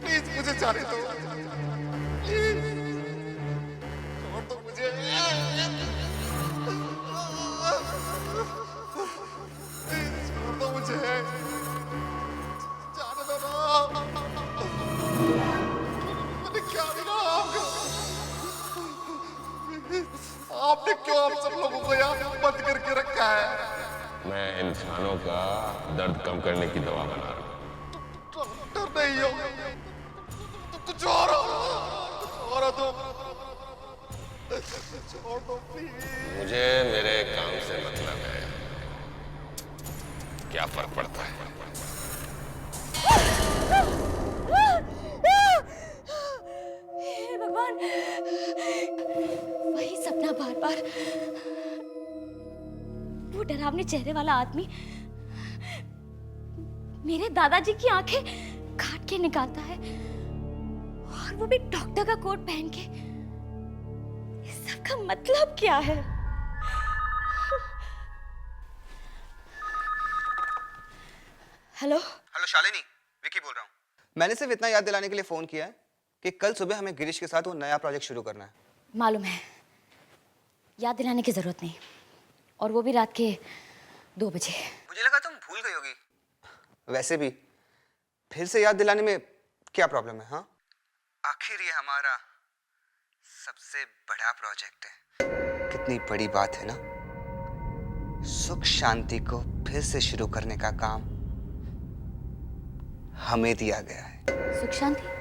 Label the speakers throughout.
Speaker 1: Please मुझे जाने दो, प्लीज छोड़ दो मुझे, प्लीज छोड़ दो मुझे, जाने दो ना। मैंने क्या बिगाड़ा आपका? आपने क्यों आप सब लोगों को यहाँ बंद करके रखा है?
Speaker 2: मैं इंसानों का दर्द कम करने की दवा बना रहा हूँ।
Speaker 1: डॉक्टर नहीं हो, तो कुछ और हो तो छोड़ दो प्लीज।
Speaker 2: मुझे मेरे काम से मतलब है, क्या फर्क पड़ता है?
Speaker 3: हे भगवान, वही सपना बार बार। वो डरावने चेहरे वाला आदमी मेरे दादाजी की आंखें काट के निकालता है, और वो भी डॉक्टर का कोट पहन के। इस सब का मतलब क्या है? हेलो
Speaker 4: हेलो शालिनी, विकी बोल रहा हूँ। मैंने सिर्फ इतना याद दिलाने के लिए फोन किया है कि कल सुबह हमें गिरीश के साथ वो नया प्रोजेक्ट शुरू करना है।
Speaker 3: मालूम है, याद दिलाने की जरूरत नहीं, और वो भी रात के 2 बजे।
Speaker 4: मुझे लगा तुम भूल गई होगी। वैसे भी फिर से याद दिलाने में क्या प्रॉब्लम है? हाँ, आखिर ये हमारा सबसे बड़ा प्रोजेक्ट है। कितनी बड़ी बात है ना, सुख शांति को फिर से शुरू करने का काम हमें दिया गया है।
Speaker 3: सुख शांति?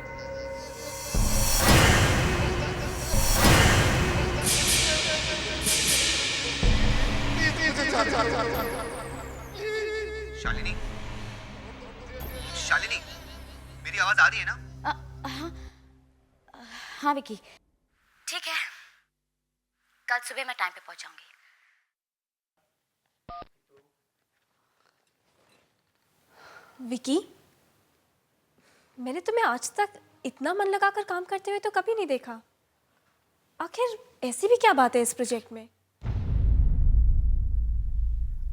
Speaker 4: शालिनी, शालिनी, मेरी आवाज आ रही है ना?
Speaker 3: हाँ हाँ विकी, ठीक है, कल सुबह मैं टाइम पे पहुंच जाऊंगी।
Speaker 5: विकी, मैंने तुम्हें आज तक इतना मन लगाकर काम करते हुए तो कभी नहीं देखा। आखिर ऐसी भी क्या बात है इस प्रोजेक्ट में?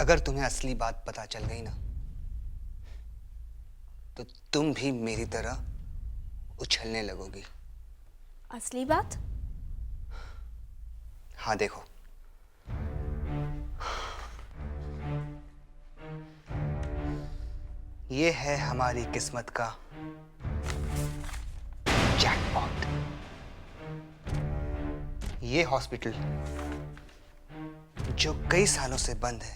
Speaker 4: अगर तुम्हें असली बात पता चल गई ना, तो तुम भी मेरी तरह उछलने लगोगी।
Speaker 5: असली बात?
Speaker 4: हाँ देखो, ये है हमारी किस्मत का जैकपॉट। ये हॉस्पिटल जो कई सालों से बंद है,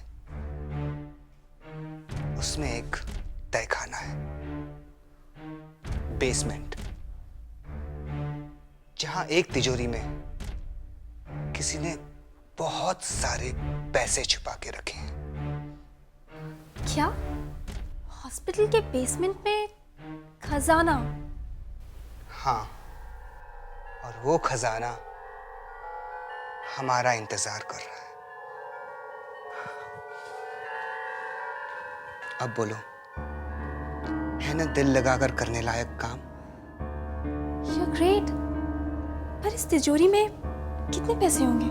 Speaker 4: उसमें एक तहखाना है, बेसमेंट, जहां एक तिजोरी में किसी ने बहुत सारे पैसे छुपा के रखे हैं।
Speaker 5: क्या? हॉस्पिटल के बेसमेंट में खजाना?
Speaker 4: हाँ, और वो खजाना हमारा इंतजार कर रहा है। अब बोलो, है ना दिल लगाकर करने लायक काम?
Speaker 5: You're great। पर इस तिजोरी में कितने पैसे होंगे?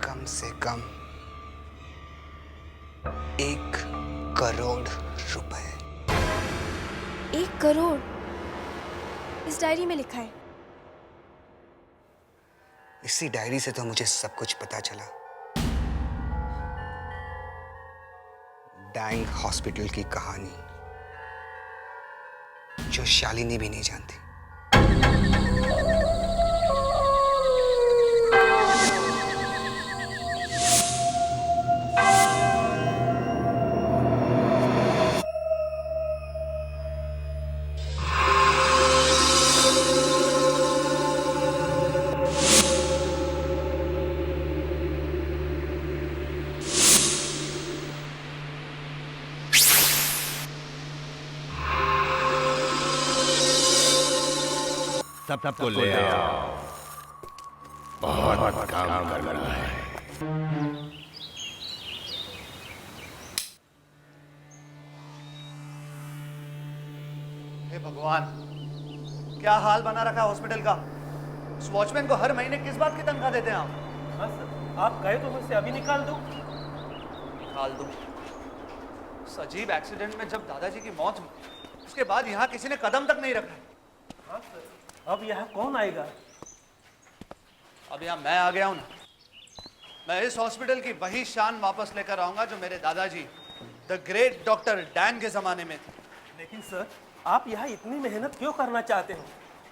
Speaker 4: कम से कम 1 करोड़ रुपए।
Speaker 5: 1 करोड़? इस डायरी में लिखा है।
Speaker 4: इसी डायरी से तो मुझे सब कुछ पता चला। डैंग हॉस्पिटल की कहानी जो शालिनी भी नहीं जानती।
Speaker 6: सबको ले आओ,
Speaker 2: बहुत काम करना है।
Speaker 1: हे भगवान, क्या हाल बना रखा है हॉस्पिटल का। उस वॉचमैन को हर महीने किस बात की तनख्वाह देते हैं आप?
Speaker 7: हाँ सर, आप कहे तो मुझसे अभी निकाल दो।
Speaker 1: निकाल दो? उस अजीब एक्सीडेंट में जब दादाजी की मौत हुई, उसके बाद यहाँ किसी ने कदम तक नहीं रखा है।
Speaker 7: हाँ सर, अब यहाँ कौन आएगा?
Speaker 1: अब यहाँ मैं आ गया हूँ ना। मैं इस हॉस्पिटल की वही शान वापस लेकर आऊंगा जो मेरे दादाजी द ग्रेट डॉक्टर डैन के जमाने में थी।
Speaker 7: लेकिन सर, आप यहाँ इतनी मेहनत क्यों करना चाहते हो?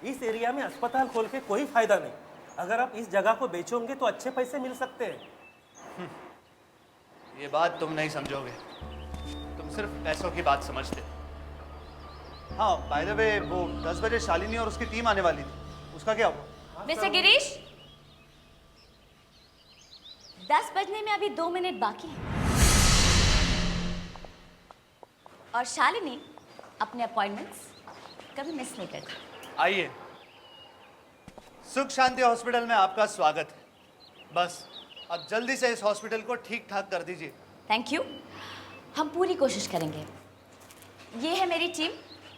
Speaker 7: इस एरिया में अस्पताल खोल के कोई फायदा नहीं। अगर आप इस जगह को बेचोगे तो अच्छे पैसे मिल सकते हैं।
Speaker 1: ये बात तुम नहीं समझोगे, तुम सिर्फ पैसों की बात समझते। हाँ, बाय द वे, वो 10 बजे शालिनी और उसकी टीम आने वाली थी, उसका क्या हुआ?
Speaker 3: मिस्टर गिरीश, 10 बजने में अभी 2 मिनट बाकी है और शालिनी अपने अपॉइंटमेंट्स कभी मिस नहीं करती।
Speaker 1: आइए, सुख शांति हॉस्पिटल में आपका स्वागत है। बस अब जल्दी से इस हॉस्पिटल को ठीक ठाक कर दीजिए।
Speaker 3: थैंक यू, हम पूरी कोशिश करेंगे। ये है मेरी टीम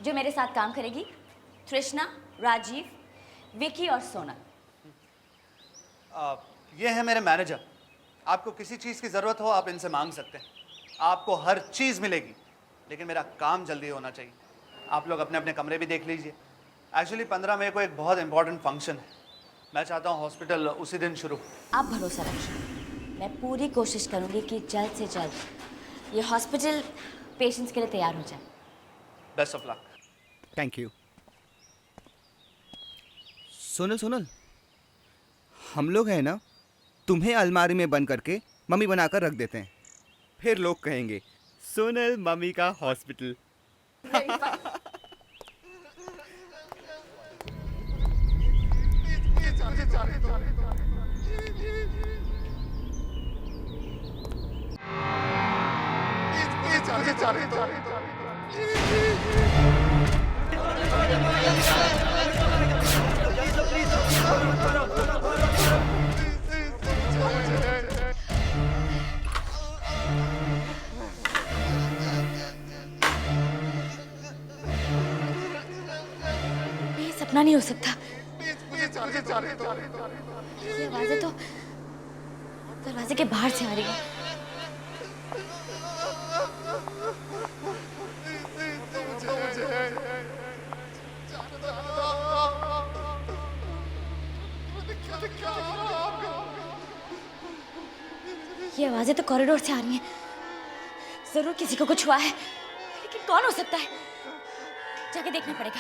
Speaker 3: जो मेरे साथ काम करेगी, तृष्णा, राजीव, विकी और सोना।
Speaker 1: ये है मेरे मैनेजर। आपको किसी चीज़ की ज़रूरत हो आप इनसे मांग सकते हैं, आपको हर चीज़ मिलेगी, लेकिन मेरा काम जल्दी होना चाहिए। आप लोग अपने अपने कमरे भी देख लीजिए। एक्चुअली 15 मई को एक बहुत इंपॉर्टेंट फंक्शन है। मैं चाहता हूँ हॉस्पिटल उसी दिन शुरू।
Speaker 3: आप भरोसा रखिए, मैं पूरी कोशिश करूंगी कि जल्द से जल्द ये हॉस्पिटल पेशेंट्स के लिए तैयार हो जाए।
Speaker 1: Best of luck.
Speaker 4: Thank you. Sonal Sonal, हम लोग हैं ना, तुम्हें अलमारी में बंद करके मम्मी बनाकर रख देते हैं। फिर लोग कहेंगे सोनल मम्मी का हॉस्पिटल।
Speaker 3: ये सपना नहीं हो सकता। ये आवाजें तो दरवाजे के बाहर से आ रही है। ये आवाजें तो कॉरिडोर से आ रही हैं। जरूर किसी को कुछ हुआ है, लेकिन कौन हो सकता है? जाके देखना पड़ेगा।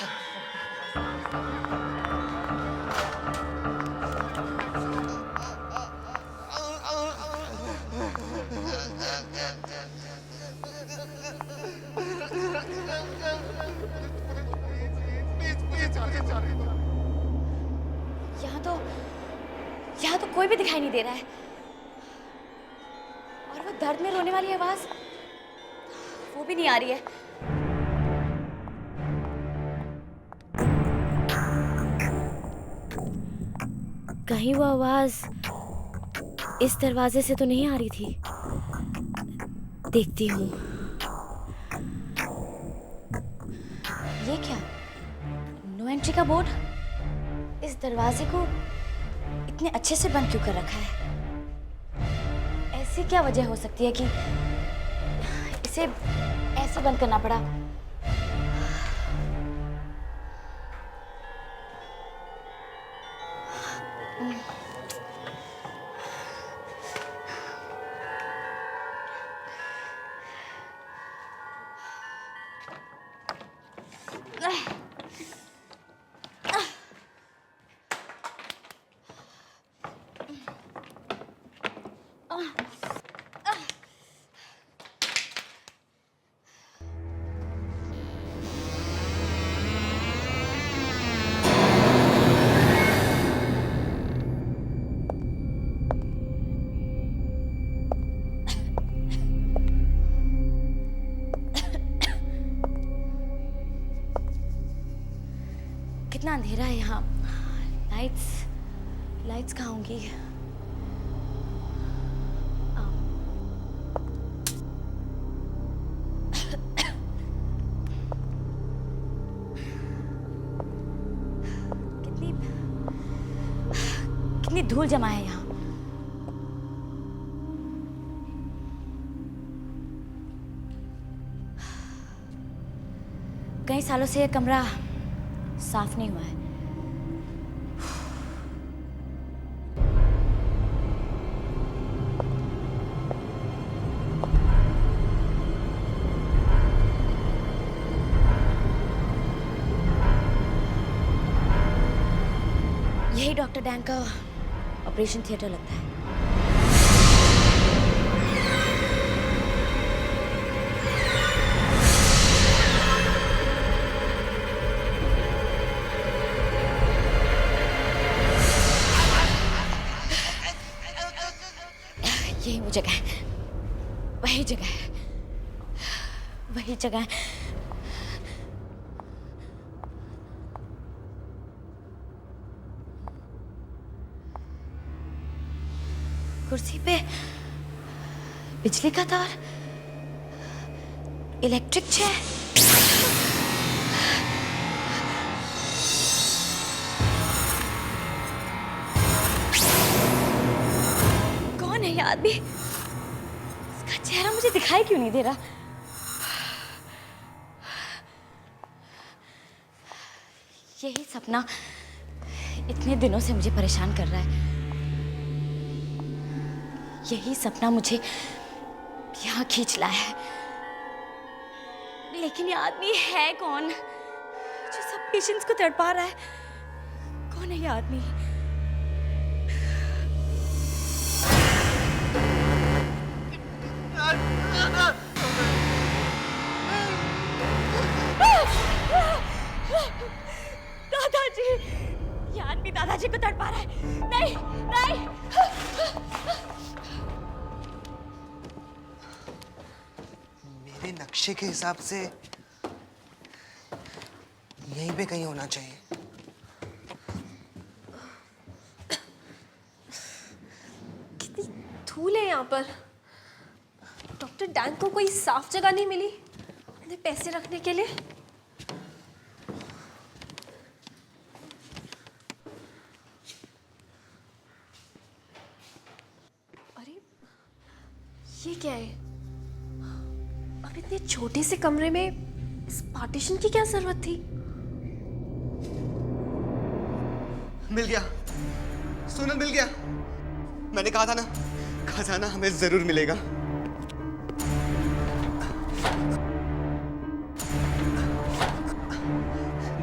Speaker 3: यहाँ तो कोई भी दिखाई नहीं दे रहा है, और वो दर्द में रोने वाली आवाज वो भी नहीं आ रही है। कहीं वो आवाज इस दरवाजे से तो नहीं आ रही थी। देखती हूँ। ये क्या? नो एंट्री का बोर्ड इस दरवाजे को इतने अच्छे से बंद क्यों कर रखा है? ऐसी क्या वजह हो सकती है कि इसे ऐसे बंद करना पड़ा? कितना अंधेरा है यहाँ। लाइट्स लाइट्स कहाँ होंगी? कितनी कितनी धूल जमा है यहाँ। कई सालों से यह कमरा साफ नहीं हुआ है। यही डॉक्टर डैंग का ऑपरेशन थिएटर लगता है। यही वो जगह है, वही जगह है, वही जगह है। कुर्सी पे बिजली का तार, इलेक्ट्रिक चेयर। कौन है ये आदमी? इसका चेहरा मुझे दिखाई क्यों नहीं दे रहा? यही सपना इतने दिनों से मुझे परेशान कर रहा है। यही सपना मुझे यहाँ खींच लाया है। लेकिन ये आदमी है कौन जो सब पेशेंट्स को तड़पा रहा है? कौन है ये आदमी? दादाजी, ये आदमी दादाजी को तड़पा रहा है। नहीं नहीं।
Speaker 4: मेरे नक्शे के हिसाब से यहीं पे कहीं होना चाहिए।
Speaker 5: कितनी धूल है यहाँ पर। डॉक्टर डैंग को कोई साफ जगह नहीं मिली अपने पैसे रखने के लिए। अरे ये क्या है? अब इतने छोटे से कमरे में इस पार्टीशन की क्या जरूरत थी?
Speaker 4: मिल गया, सोनल मिल गया। मैंने कहा था ना, खजाना हमें जरूर मिलेगा।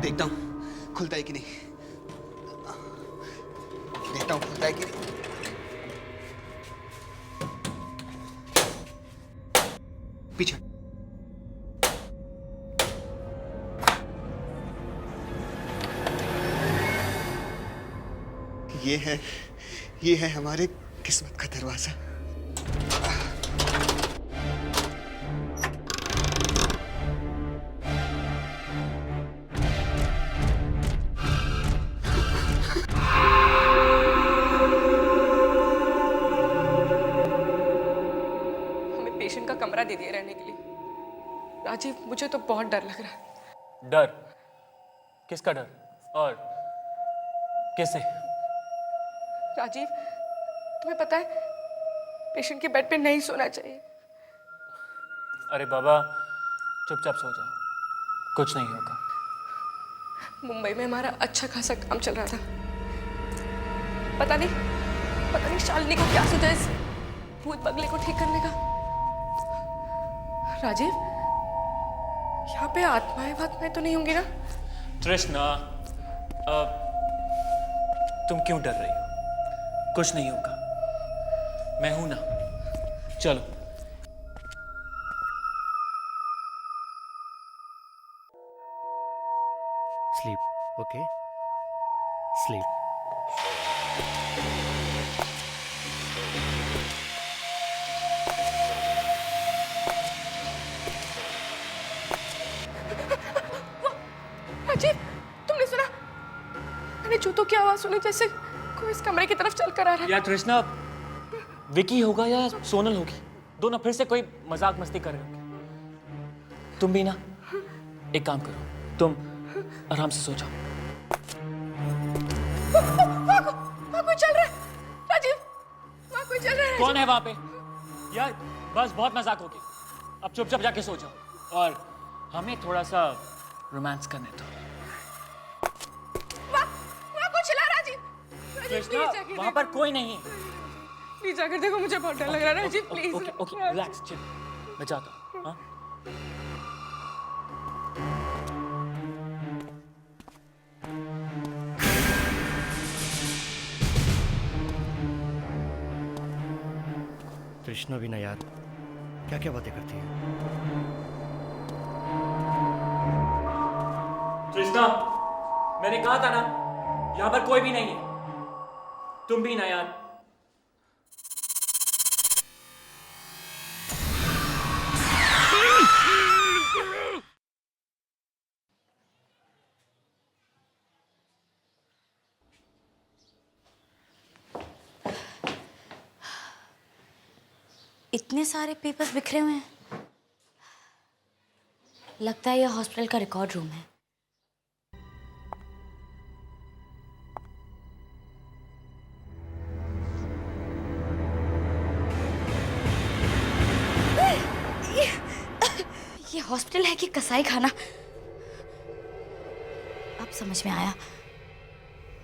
Speaker 4: देखता हूँ खुलता है कि नहीं। देखता हूँ खुलता है कि नहीं। पीछे। ये है हमारे किस्मत का दरवाजा।
Speaker 6: हमें पेशेंट का कमरा दे दिया रहने के लिए। राजीव, मुझे तो बहुत डर लग रहा है।
Speaker 7: डर? किसका डर और किससे?
Speaker 6: राजीव, तुम्हें पता है पेशेंट के बेड पे नहीं सोना चाहिए।
Speaker 7: अरे बाबा, चुपचाप सो जाओ, कुछ नहीं होगा।
Speaker 6: मुंबई में हमारा अच्छा खासा काम चल रहा था। पता नहीं शालिनी को क्या सोचा इस भूत बंगले को ठीक करने का। राजीव, यहाँ पे आत्माएं तो नहीं होंगी ना?
Speaker 7: तृष्णा, तुम क्यों डर रही हो? कुछ नहीं होगा, मैं हूं ना। चलो।
Speaker 8: Sleep, okay? Sleep.
Speaker 6: राजीव, तुमने सुना? मैंने जूतों की आवाज सुनी जैसे कोई इस कमरे की तरफ चल कर आ रहा है।
Speaker 9: या कृष्णा विकी होगा या सोनल होगी, दोनों फिर से कोई मजाक मस्ती कर रहे होंगे। तुम भी ना एक काम करो, तुम आराम से सो जाओ।
Speaker 6: वहाँ कोई चल रहा है राजीव, वहाँ कोई चल रहा है।
Speaker 9: कौन है वहां पे? यार बस बहुत मजाक हो गई, अब चुपचाप जाके सो जाओ और हमें थोड़ा सा रोमांस करने दो।
Speaker 6: वहाँ कोई चिल्ला राजीव।
Speaker 9: कृष्णा वहां पर कोई नहीं है।
Speaker 6: प्लीज जाकर देखो, मुझे बहुत डर लग रहा है Rajiv, please.
Speaker 9: Okay okay relax, chill, मैं जाता हूँ। हाँ?
Speaker 8: कृष्णा भी ना यार, क्या क्या बातें करती है।
Speaker 9: कृष्णा मैंने कहा था ना यहाँ पर कोई भी नहीं है, तुम भी ना यार।
Speaker 3: इतने सारे पेपर्स बिखरे हुए हैं। लगता है यह हॉस्पिटल का रिकॉर्ड रूम है। ये हॉस्पिटल है कि कसाई खाना? अब समझ में आया,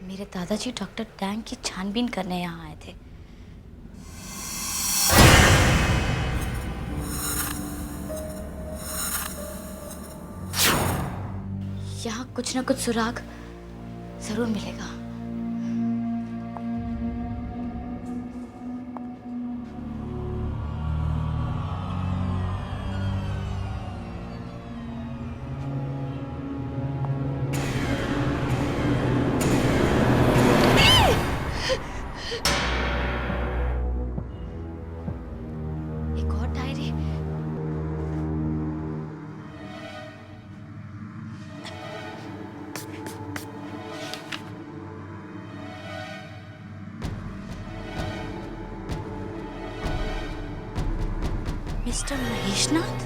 Speaker 3: मेरे दादाजी डॉक्टर डैंग की छानबीन करने यहाँ आए थे। यहाँ कुछ ना कुछ सुराग जरूर मिलेगा। एक और डायरी। मिस्टर महेशनाथ?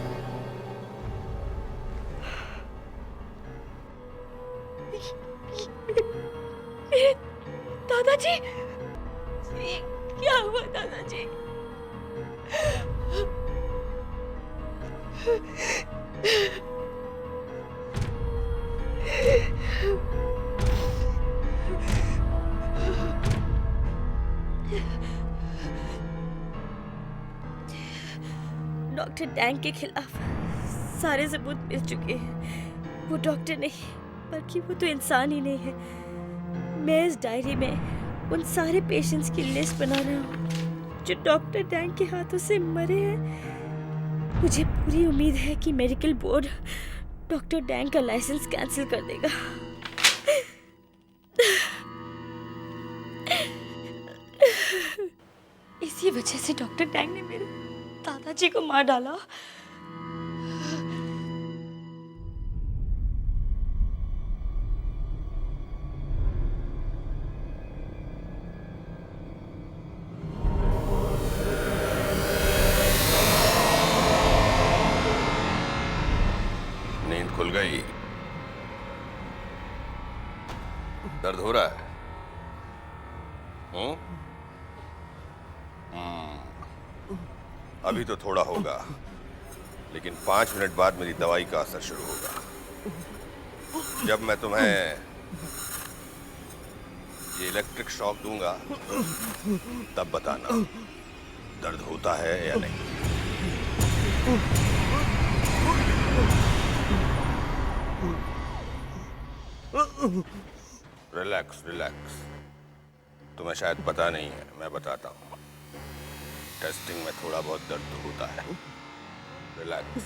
Speaker 3: दादाजी, ये क्या हुआ दादाजी?
Speaker 10: डॉक्टर डैंग के खिलाफ सारे सबूत मिल चुके हैं। वो डॉक्टर नहीं बल्कि वो तो इंसान ही नहीं है। मैं इस डायरी में उन सारे पेशेंट्स की लिस्ट बना रहा हूँ जो डॉक्टर डैंग के हाथों से मरे हैं। मुझे पूरी उम्मीद है कि मेडिकल बोर्ड डॉक्टर डैंग का लाइसेंस कैंसिल कर देगा।
Speaker 3: इसी वजह से डॉक्टर डैंग ने मेरे दादाजी को मार डाला।
Speaker 2: नींद खुल गई? दर्द हो रहा है? अभी तो थोड़ा होगा, लेकिन 5 मिनट बाद मेरी दवाई का असर शुरू होगा। जब मैं तुम्हें ये इलेक्ट्रिक शॉक दूंगा तब बताना दर्द होता है या नहीं। Relax relax. तुम्हें शायद पता नहीं है, मैं बताता हूँ। टेस्टिंग में थोड़ा बहुत दर्द तो होता है। रिलैक्स।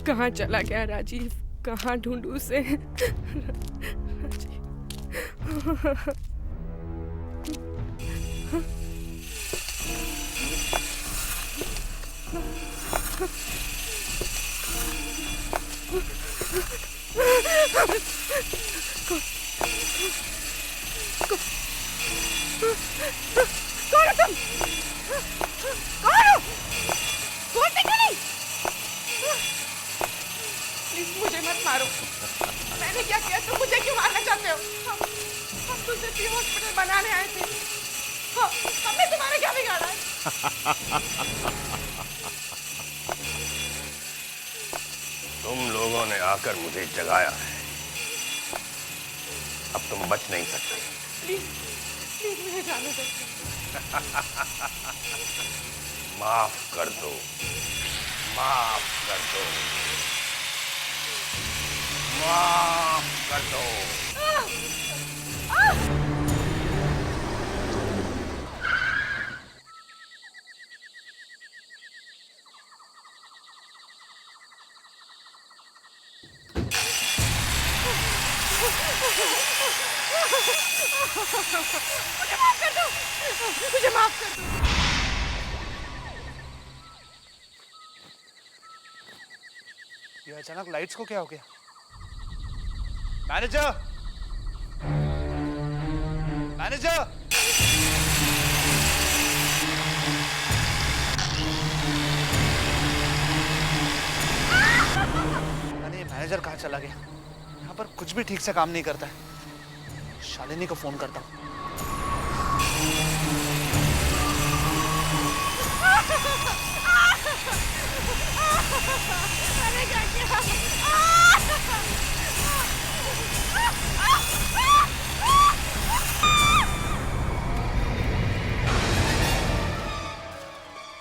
Speaker 6: कहाँ चला गया राजीव? कहाँ ढूंढूं उसे? राजीव। प्लीज मुझे मत मारो। मैंने क्या किया तुम मुझे क्यों मारना चाहते हो? हम तुझे फ्री हॉस्पिटल बनाने आए थे। हमने तुम्हारा क्या बिगाड़ा है?
Speaker 2: तुम लोगों ने आकर मुझे जगाया है, अब तुम बच नहीं सकते।
Speaker 6: प्लीज प्लीज मुझे जाने दो।
Speaker 2: माफ कर दो, माफ कर दो, माफ कर दो।
Speaker 6: मुझे माफ कर दो, मुझे माफ कर दो।
Speaker 1: ये अचानक लाइट्स को क्या हो गया? मैनेजर, मैनेजर, मैंने मैनेजर कहाँ चला गया? यहाँ पर कुछ भी ठीक से काम नहीं करता है। शालिनी को फोन करता हूँ।
Speaker 6: मैंने क्या किया?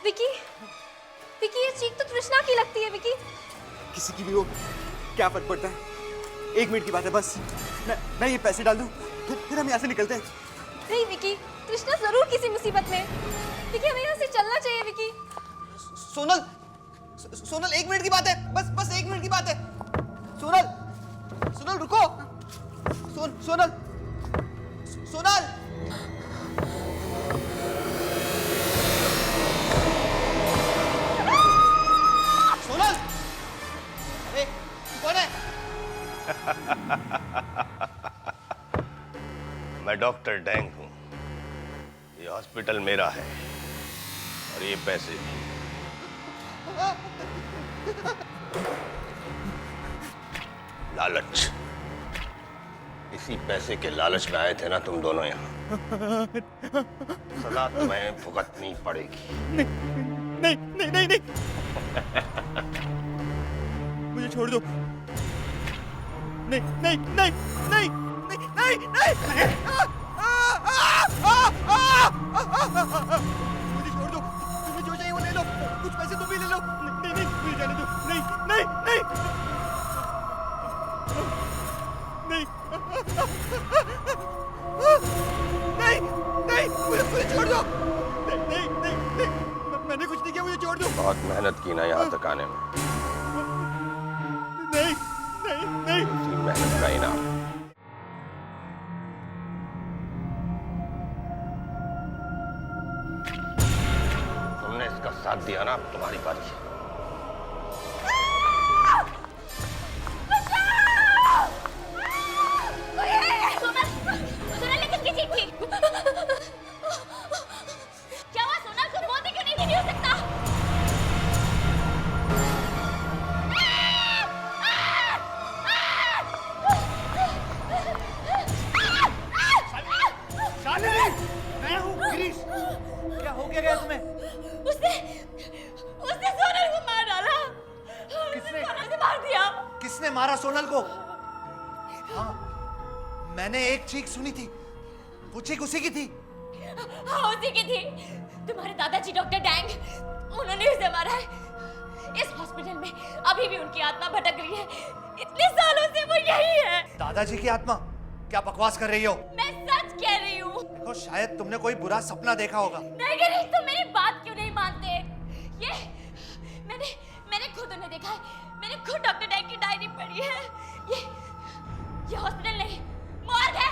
Speaker 5: विकी, विकी ये चीख तो तृष्णा की लगती है विकी।
Speaker 4: किसी की भी हो, क्या फर्क पड़ता है? 1 मिनट की बात है बस। मैं ये पैसे डाल दूं, फिर हम यहाँ से निकलते हैं।
Speaker 5: नहीं विकी, तृष्णा जरूर किसी मुसीबत में। विकी हमें यहाँ से चलना चाहिए विकी।
Speaker 4: सोनल, सोनल 1 मिनट की बात है, बस 1 मिनट की बात है। सोनल, सोनल रुको। सोनल, सोनल। सोनल, अरे कौन है?
Speaker 2: मैं डॉक्टर डैंग हूं। ये हॉस्पिटल मेरा है और ये पैसे भी। लालच, इसी पैसे के लालच में आए थे ना तुम दोनों यहाँ। सजा तुम्हें भुगतनी पड़ेगी।
Speaker 4: नहीं नहीं नहीं नहीं, मुझे छोड़ दो। नहीं नहीं नहीं नहीं नहीं नहीं नहीं, मुझे छोड़ दो। तुम्हें जो चाहिए वो ले लो, कुछ पैसे तुम भी ले लो। नहीं नहीं मुझे जाने दो। नहीं नहीं नहीं नहीं नहीं नहीं, मुझे छोड़ दो। नहीं नहीं नहीं नहीं, मैंने कुछ नहीं किया, मुझे छोड़ दो।
Speaker 2: बहुत मेहनत की ना यहाँ तक आने में,
Speaker 4: नहीं नहीं नहीं,
Speaker 2: इसी मेहनत का इनाम। तुमने इसका साथ दिया ना, अब तुम्हारी बारी है।
Speaker 3: क्या हुआ सोनल? तुम बोलते क्यों नहीं हो सकता?
Speaker 1: शालिनी, मैं हूँ गिरीश। क्या हो गया तुम्हें?
Speaker 3: उसने सोनल को मार डाला।
Speaker 1: किसने?
Speaker 3: सोनल को मार दिया।
Speaker 1: किसने मारा सोनल को? हाँ, मैंने एक चीख सुनी थी। वो चीख उसी की थी।
Speaker 3: हाँ उसी की थी। तुम्हारे दादाजी डॉक्टर डैंग, उन्होंने उसे मारा है। इस हॉस्पिटल में अभी भी उनकी आत्मा भटक रही है। इतने सालों से वो यही है।
Speaker 1: दादाजी की आत्मा? क्या बकवास कर रही हो?
Speaker 3: मैं सच कह रही हूँ।
Speaker 1: देखो, शायद तुमने कोई बुरा सपना देखा होगा।
Speaker 3: नहीं गिरीश, तुम मेरी बात क्यों नहीं मानते? ये मैंने खुद उन्हें देखा है। मैंने खुद डॉक्टर डैंग की डायरी पढ़ी है। ये हॉस्पिटल नहीं, मॉर्ग है।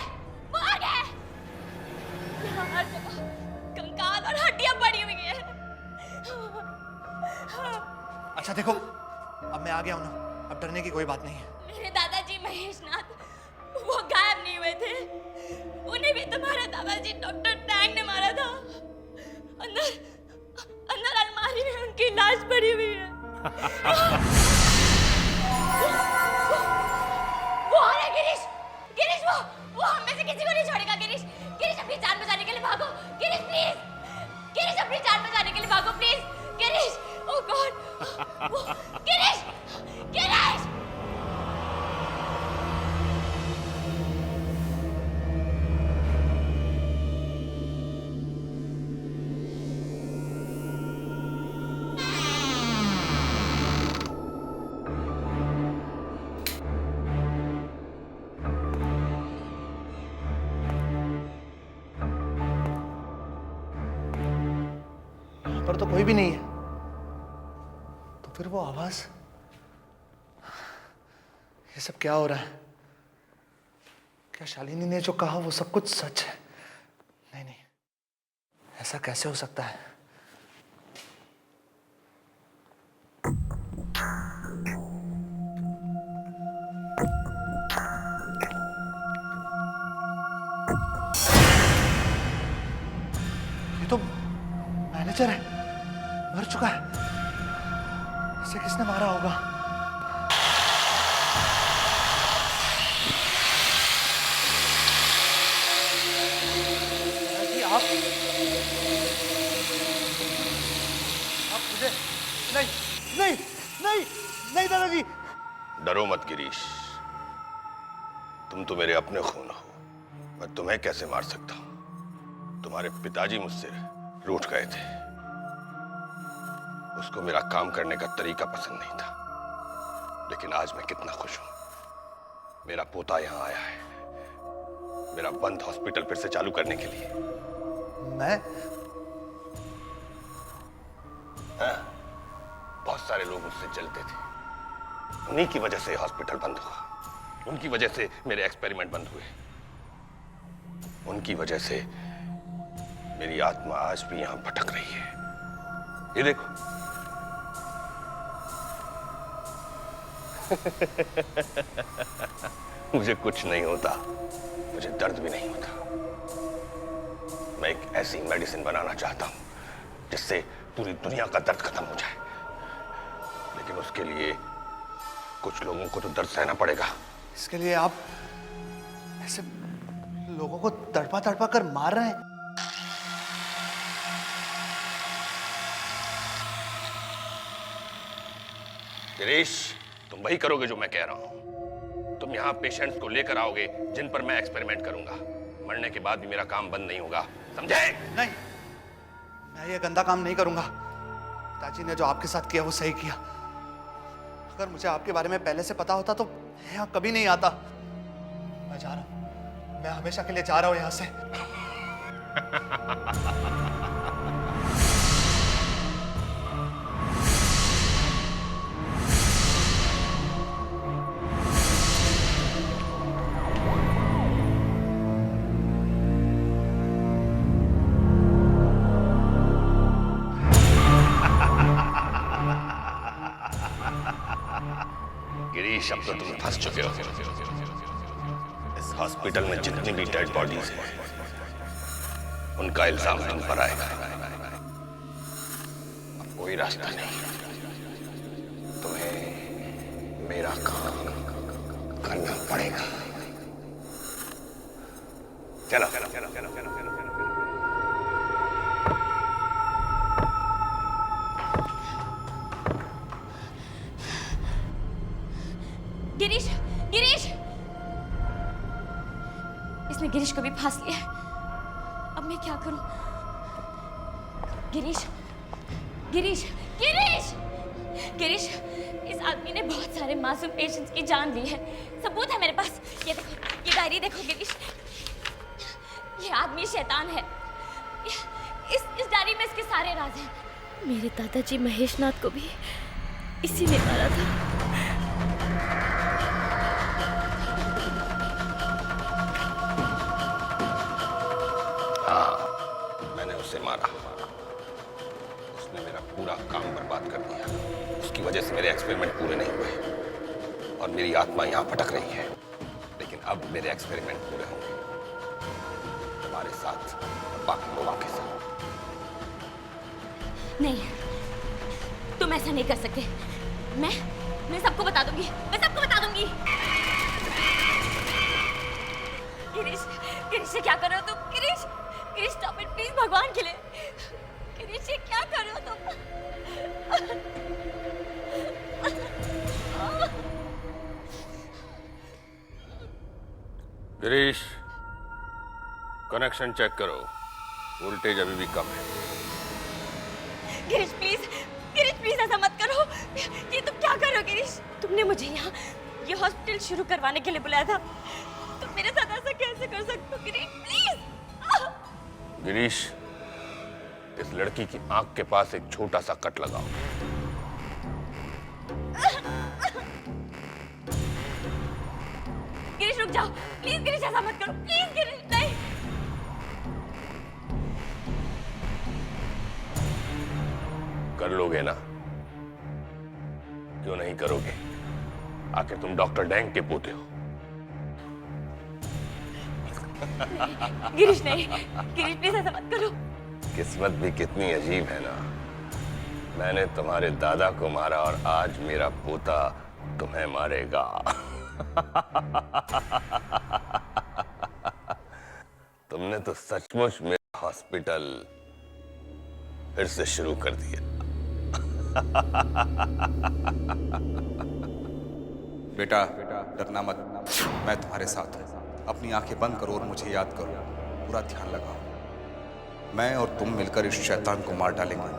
Speaker 1: देखो अब मैं आ गया हूं ना, अब डरने की कोई बात नहीं है।
Speaker 3: मेरे दादाजी महेशनाथ वो गायब नहीं हुए थे, उन्हें भी तुम्हारे दादाजी डॉक्टर टैंग ने मारा था। अंदर अंदर अलमारी में उनकी लाश पड़ी हुई है। वो आ रहा है गिरीश, गिरीश वो हम में से किसी को नहीं छोड़ेगा। गिरीश, गिरीश अपनी जान बचाने के लिए भागो। गिरीश प्लीज, गिरीश अपनी जान बचाने के लिए भागो please. Girish, oh God, Girish, Girish.
Speaker 1: पर तो कोई भी नहीं है, तो फिर वो आवाज, ये सब क्या हो रहा है? क्या शालिनी ने जो कहा वो सब कुछ सच है? नहीं नहीं, ऐसा कैसे हो सकता है? ये तो मैनेजर है, मर चुका है। इसे किसने मारा होगा? दादाजी आप मुझे नहीं नहीं नहीं नहीं दादाजी।
Speaker 2: डरो मत गिरीश, तुम तो मेरे अपने खून हो, मैं तुम्हें कैसे मार सकता हूं? तुम्हारे पिताजी मुझसे रूठ गए थे, उसको मेरा काम करने का तरीका पसंद नहीं था, लेकिन आज मैं कितना खुश हूं। मेरा पोता यहां आया है, मेरा बंद हॉस्पिटल फिर से चालू करने के लिए।
Speaker 1: मैं?
Speaker 2: हाँ, बहुत सारे लोग मुझसे जलते थे, उन्हीं की वजह से हॉस्पिटल बंद हुआ, उनकी वजह से मेरे एक्सपेरिमेंट बंद हुए, उनकी वजह से मेरी आत्मा आज भी यहां भटक रही है। ये देखो मुझे कुछ नहीं होता, मुझे दर्द भी नहीं होता। मैं एक ऐसी मेडिसिन बनाना चाहता हूं जिससे पूरी दुनिया का दर्द खत्म हो जाए, लेकिन उसके लिए कुछ लोगों को तो दर्द सहना पड़ेगा।
Speaker 1: इसके लिए आप ऐसे लोगों को तड़पा तड़पा कर मार रहे हैं?
Speaker 2: गिरीश, तुम वही करोगे जो मैं कह रहा हूं। तुम यहाँ पेशेंट्स को लेकर आओगे जिन पर मैं एक्सपेरिमेंट करूंगा। मरने के बाद भी मेरा काम बंद नहीं होगा, समझे? नहीं,
Speaker 1: मैं ये गंदा काम नहीं करूंगा। पिताजी ने जो आपके साथ किया वो सही किया। अगर मुझे आपके बारे में पहले से पता होता तो मैं यहाँ कभी नहीं आता। मैं जा रहा हूं, मैं हमेशा के लिए जा रहा हूं यहाँ से।
Speaker 2: गिरीश, अब तो तुम फंस चुके हो। इस हॉस्पिटल में जितनी भी डेड बॉडीज हैं, उनका इल्जाम तुम पर आएगा। अब कोई रास्ता नहीं, तुम्हें मेरा काम करना पड़ेगा। चलो चलो चलो चलो चलो चलो।
Speaker 3: गिरीश, गिरीश, इसने गिरीश को भी फांस लिया। अब मैं क्या करूं? गिरीश, गिरीश, गिरीश, गिरीश, इस आदमी ने बहुत सारे मासूम पेशेंट्स की जान ली है। सबूत है मेरे पास। ये देखो, ये डायरी देखो गिरीश, ये आदमी शैतान है। इस डायरी में इसके सारे राज हैं।
Speaker 10: मेरे दादाजी महेशनाथ को भी इसी ने मारा था।
Speaker 2: उसे मारा, उसने मेरा पूरा काम बर्बाद कर दिया। उसकी वजह से मेरे एक्सपेरिमेंट पूरे नहीं हुए और मेरी आत्मा यहाँ भटक रही है। लेकिन अब मेरे एक्सपेरिमेंट पूरे होंगे, तुम्हारे साथ, बाकी लोगों के साथ।
Speaker 10: नहीं, तुम ऐसा नहीं कर सकते। मैं सबको बता दूंगी, मैं सबको बता दूंगी। गिरीश, गिरीश ये क्या कर रहे हो तुम? Girish, Girish stop it please, भगवान के लिए। गिरीश ये क्या कर रहे हो तुम?
Speaker 2: गिरीश, कनेक्शन चेक करो, वोल्टेज अभी भी कम है।
Speaker 10: गिरीश प्लीज ऐसा मत करो। ये तुम क्या कर रहे हो गिरीश? तुमने मुझे यहाँ ये हॉस्पिटल शुरू करवाने के लिए बुलाया था, तुम मेरे साथ ऐसा कैसे कर सकते हो गिरीश? प्लीज।
Speaker 2: गिरीश, इस लड़की की आंख के पास एक छोटा सा कट लगाओ।
Speaker 10: गिरीश रुक जाओ प्लीज। गिरीश ऐसा मत करो प्लीज। गिरीश नहीं।
Speaker 2: कर लोगे ना? क्यों नहीं करोगे? आखिर तुम डॉक्टर डैंग के पोते हो।
Speaker 10: गिरीश नहीं, गिरीश प्लीज ऐसा मत करो।
Speaker 2: किस्मत भी कितनी अजीब है ना। मैंने तुम्हारे दादा को मारा और आज मेरा पोता तुम्हें मारेगा। तुमने तो सचमुच मेरा हॉस्पिटल फिर से शुरू कर दिया।
Speaker 4: बेटा डरना मत, मैं तुम्हारे साथ हूँ। अपनी आंखें बंद करो और मुझे याद करो, पूरा ध्यान लगाओ। मैं और तुम मिलकर इस शैतान को मार डालेंगे।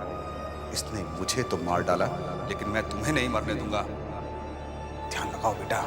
Speaker 4: इसने मुझे तो मार डाला, लेकिन मैं तुम्हें नहीं मरने दूंगा। ध्यान लगाओ बेटा।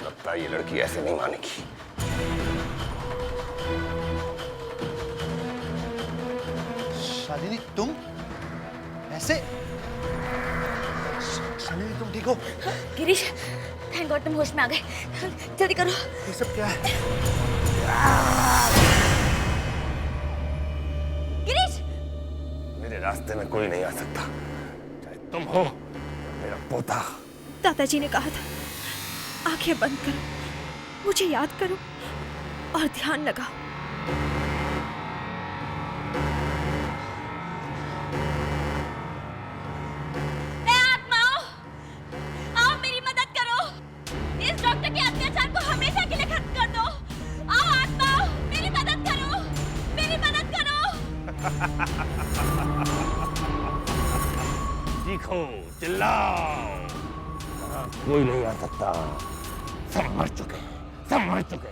Speaker 2: लगता है ये लड़की ऐसे नहीं मानेगी।
Speaker 1: शालिनी तुम ऐसे? शालिनी तुम ठीक हो?
Speaker 10: गिरीश थैंक गॉड तुम होश में आ गए। जल्दी करो।
Speaker 1: ये सब क्या है?
Speaker 10: गिरीश
Speaker 2: मेरे रास्ते में कोई नहीं आ सकता, चाहे तुम हो मेरा पोता।
Speaker 5: दादाजी ने कहा था आंखें बंद करो, मुझे याद करो और ध्यान लगाओ।
Speaker 10: ए आत्माओं, आओ मेरी मदद करो। इस डॉक्टर के अत्याचार को हमेशा के लिए खत्म कर दो। आओ आत्माओं, मेरी मदद करो, मेरी मदद करो।
Speaker 2: चीखो, चिल्लाओ, कोई नहीं आ सकता। सब मर चुके, सब मर चुके।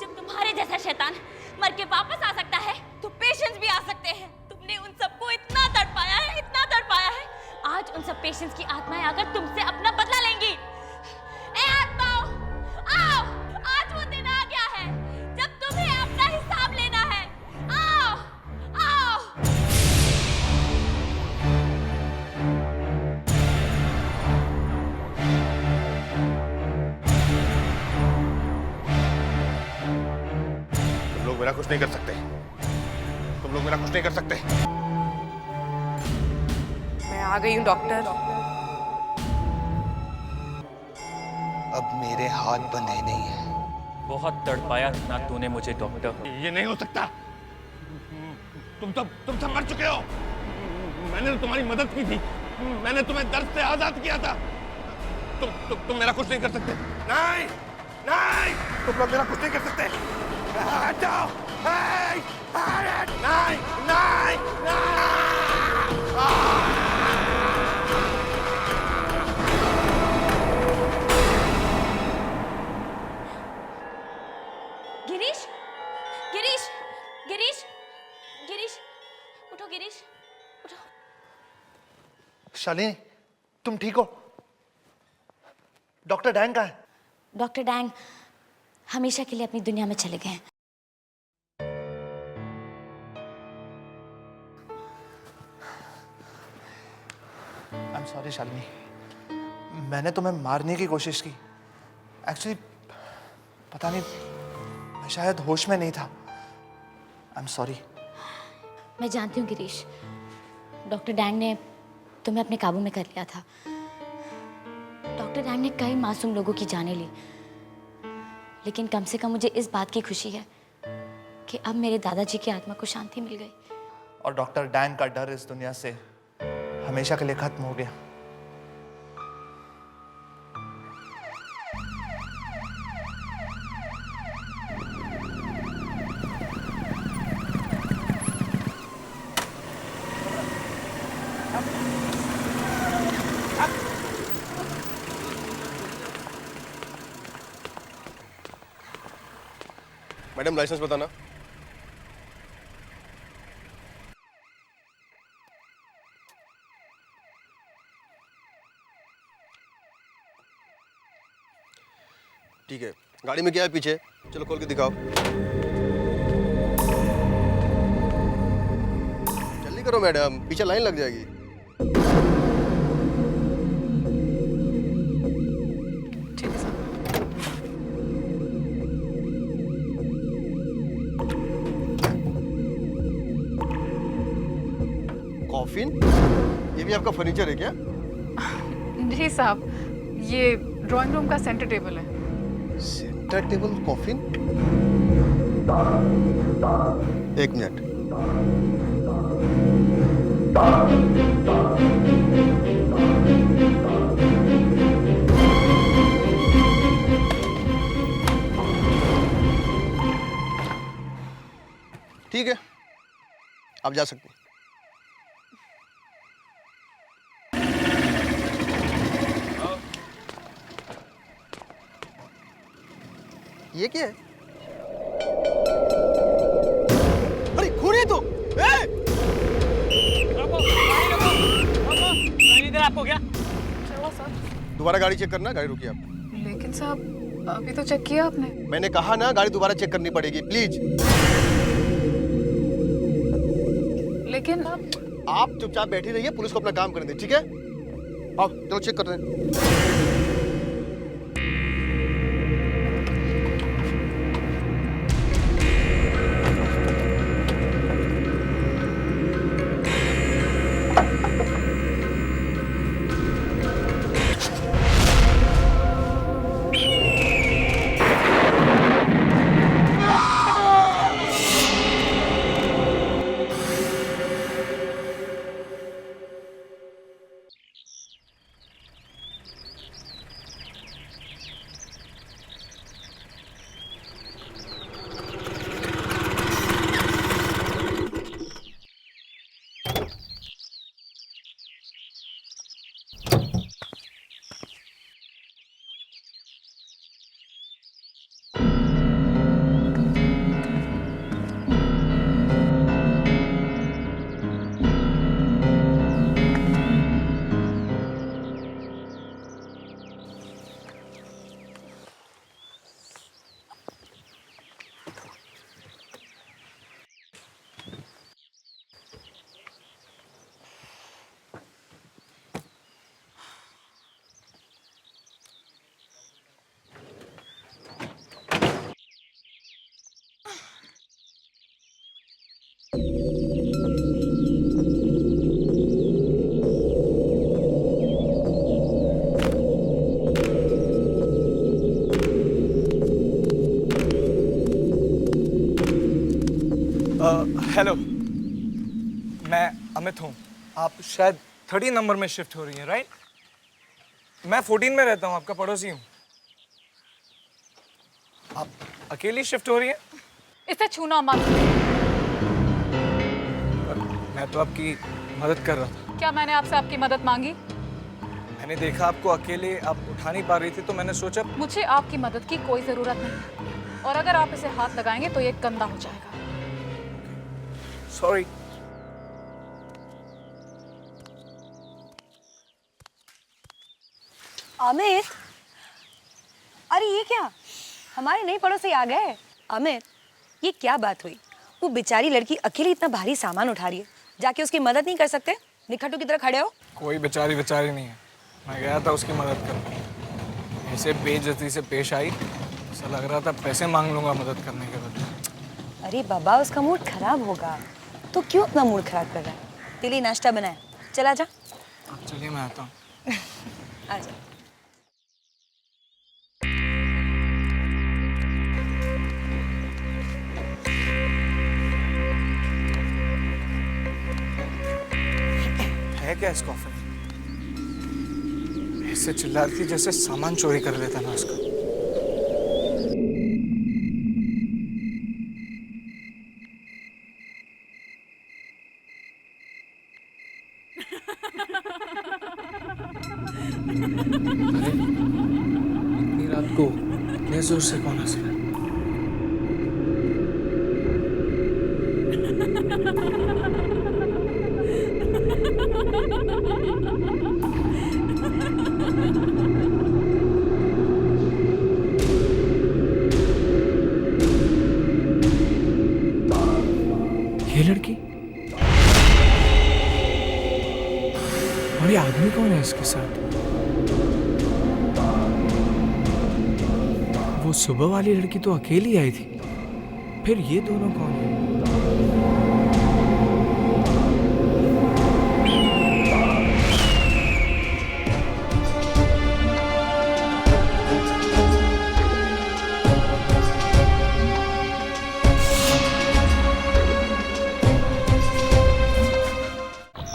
Speaker 10: जब तुम्हारे जैसा शैतान मर के वापस आ सकता है, तो पेशेंट्स भी आ सकते हैं। तुमने उन सबको इतना तड़पाया है, इतना तड़पाया है। आज उन सब पेशेंट्स की आत्माएं आकर तुमसे अपना बदला लेंगी। ए आत्माओं, आओ, आज वो दिन आ गया है जब तुम्हें अपना हिसाब लेना है। आओ, आओ।
Speaker 2: तुम लोग मेरा कुछ नहीं कर सकते, तुम लोग मेरा कुछ नहीं कर सकते।
Speaker 6: मैं आ गई हूँ डॉक्टर।
Speaker 4: अब मेरे हाथ बंधे नहीं है।
Speaker 9: बहुत तड़पाया ना तूने मुझे डॉक्टर।
Speaker 2: ये नहीं हो सकता। तुम सब मर चुके हो। मैंने तो तुम्हारी मदद की थी, मैंने तुम्हें दर्द से आजाद किया था। तुम मेरा कुछ नहीं कर सकते। नहीं, नहीं, तुम लोग मेरा कुछ नहीं कर सकते। हट जाओ। नहीं, नहीं, नहीं, नहीं।
Speaker 3: गिरीश, गिरीश, गिरीश, गिरीश, उठो गिरीश, उठो।
Speaker 1: शालिनी, तुम ठीक हो? डॉक्टर डैंग कहाँ है?
Speaker 3: डॉक्टर डैंग हमेशा के लिए अपनी दुनिया में चले गए हैं।
Speaker 1: आई एम सॉरी शालिनी, मैंने तुम्हें मारने की कोशिश की। एक्चुअली पता नहीं, मैं शायद होश में नहीं था। I am sorry.
Speaker 3: मैं जानती हूँ गिरीश, डॉक्टर डैंग ने तुम्हें अपने काबू में कर लिया था। डॉक्टर डैंग ने कई मासूम लोगों की जानें ली, लेकिन कम से कम मुझे इस बात की खुशी है कि अब मेरे दादाजी की आत्मा को शांति मिल गई।
Speaker 1: और डॉक्टर डैंग का डर इस दुनिया से हमेशा के लिए खत्म हो गया।
Speaker 2: मैडम लाइसेंस बताना। ठीक है, गाड़ी में क्या है पीछे? चलो खोल के दिखाओ। जल्दी करो मैडम, पीछे लाइन लग जाएगी।
Speaker 6: ठीक है सर।
Speaker 2: कॉफिन? ये भी आपका फर्नीचर है क्या?
Speaker 6: जी साहब, ये ड्राइंग रूम का सेंटर टेबल है।
Speaker 2: Centre table coffin? एक मिनट। ठीक है, आप जा सकते हैं। ये क्या है? अरे खून है तो!
Speaker 6: आपको क्या हुआ सर?
Speaker 2: दोबारा गाड़ी चेक करना, गाड़ी रुकिए आप।
Speaker 6: लेकिन साहब अभी तो चेक किया आपने।
Speaker 2: मैंने कहा ना, गाड़ी दोबारा चेक करनी पड़ेगी, प्लीज।
Speaker 6: लेकिन
Speaker 2: आप चुपचाप बैठी रहिए, पुलिस को अपना काम करने दें, ठीक है? आओ चलो चेक करते हैं।
Speaker 11: हेलो, मैं अमित हूँ। आप शायद 13 नंबर में शिफ्ट हो रही हैं, राइट? मैं 14 में रहता हूँ, आपका पड़ोसी हूँ। आप अकेली शिफ्ट हो रही हैं?
Speaker 6: इसे छूना मत।
Speaker 11: मैं तो आपकी मदद कर रहा था।
Speaker 6: क्या मैंने आपसे आपकी मदद मांगी?
Speaker 11: मैंने देखा आपको अकेले आप उठा नहीं पा रही थी, तो मैंने सोचा।
Speaker 6: मुझे आपकी मदद की कोई ज़रूरत नहीं,
Speaker 12: और अगर आप इसे हाथ लगाएंगे तो ये गंदा हो जाएगा।
Speaker 11: सॉरी।
Speaker 13: अमित, अरे ये क्या, हमारे नए पड़ोसी आ गए। अमित, ये क्या बात हुई? वो बेचारी लड़की अकेली इतना भारी सामान उठा रही है, जाके उसकी मदद नहीं कर सकते? निखट्टू की तरह खड़े हो।
Speaker 11: कोई बेचारी नहीं है, मैं गया था उसकी मदद करने। ऐसे बेइज्जती से पेश आई, ऐसा लग रहा था पैसे मांग लूंगा मदद करने के बदले।
Speaker 13: अरे बाबा, उसका मूड खराब होगा, तो क्यों अपना मूड खराब कर रहा है? तेरे लिए नाश्ता बनाया, चला जा।
Speaker 11: अब चलिए मैं आता हूँ।
Speaker 13: आजा।
Speaker 11: है क्या इस कॉफी में? ऐसे चिल्ला रही थी जैसे सामान चोरी कर लेता ना उसका। अरे इतनी रात को इतने जोर से कौन हंस रहा है? ये लड़की और ये आदमी कौन है इसके साथ? वो सुबह वाली लड़की तो अकेली आई थी, फिर ये दोनों कौन है?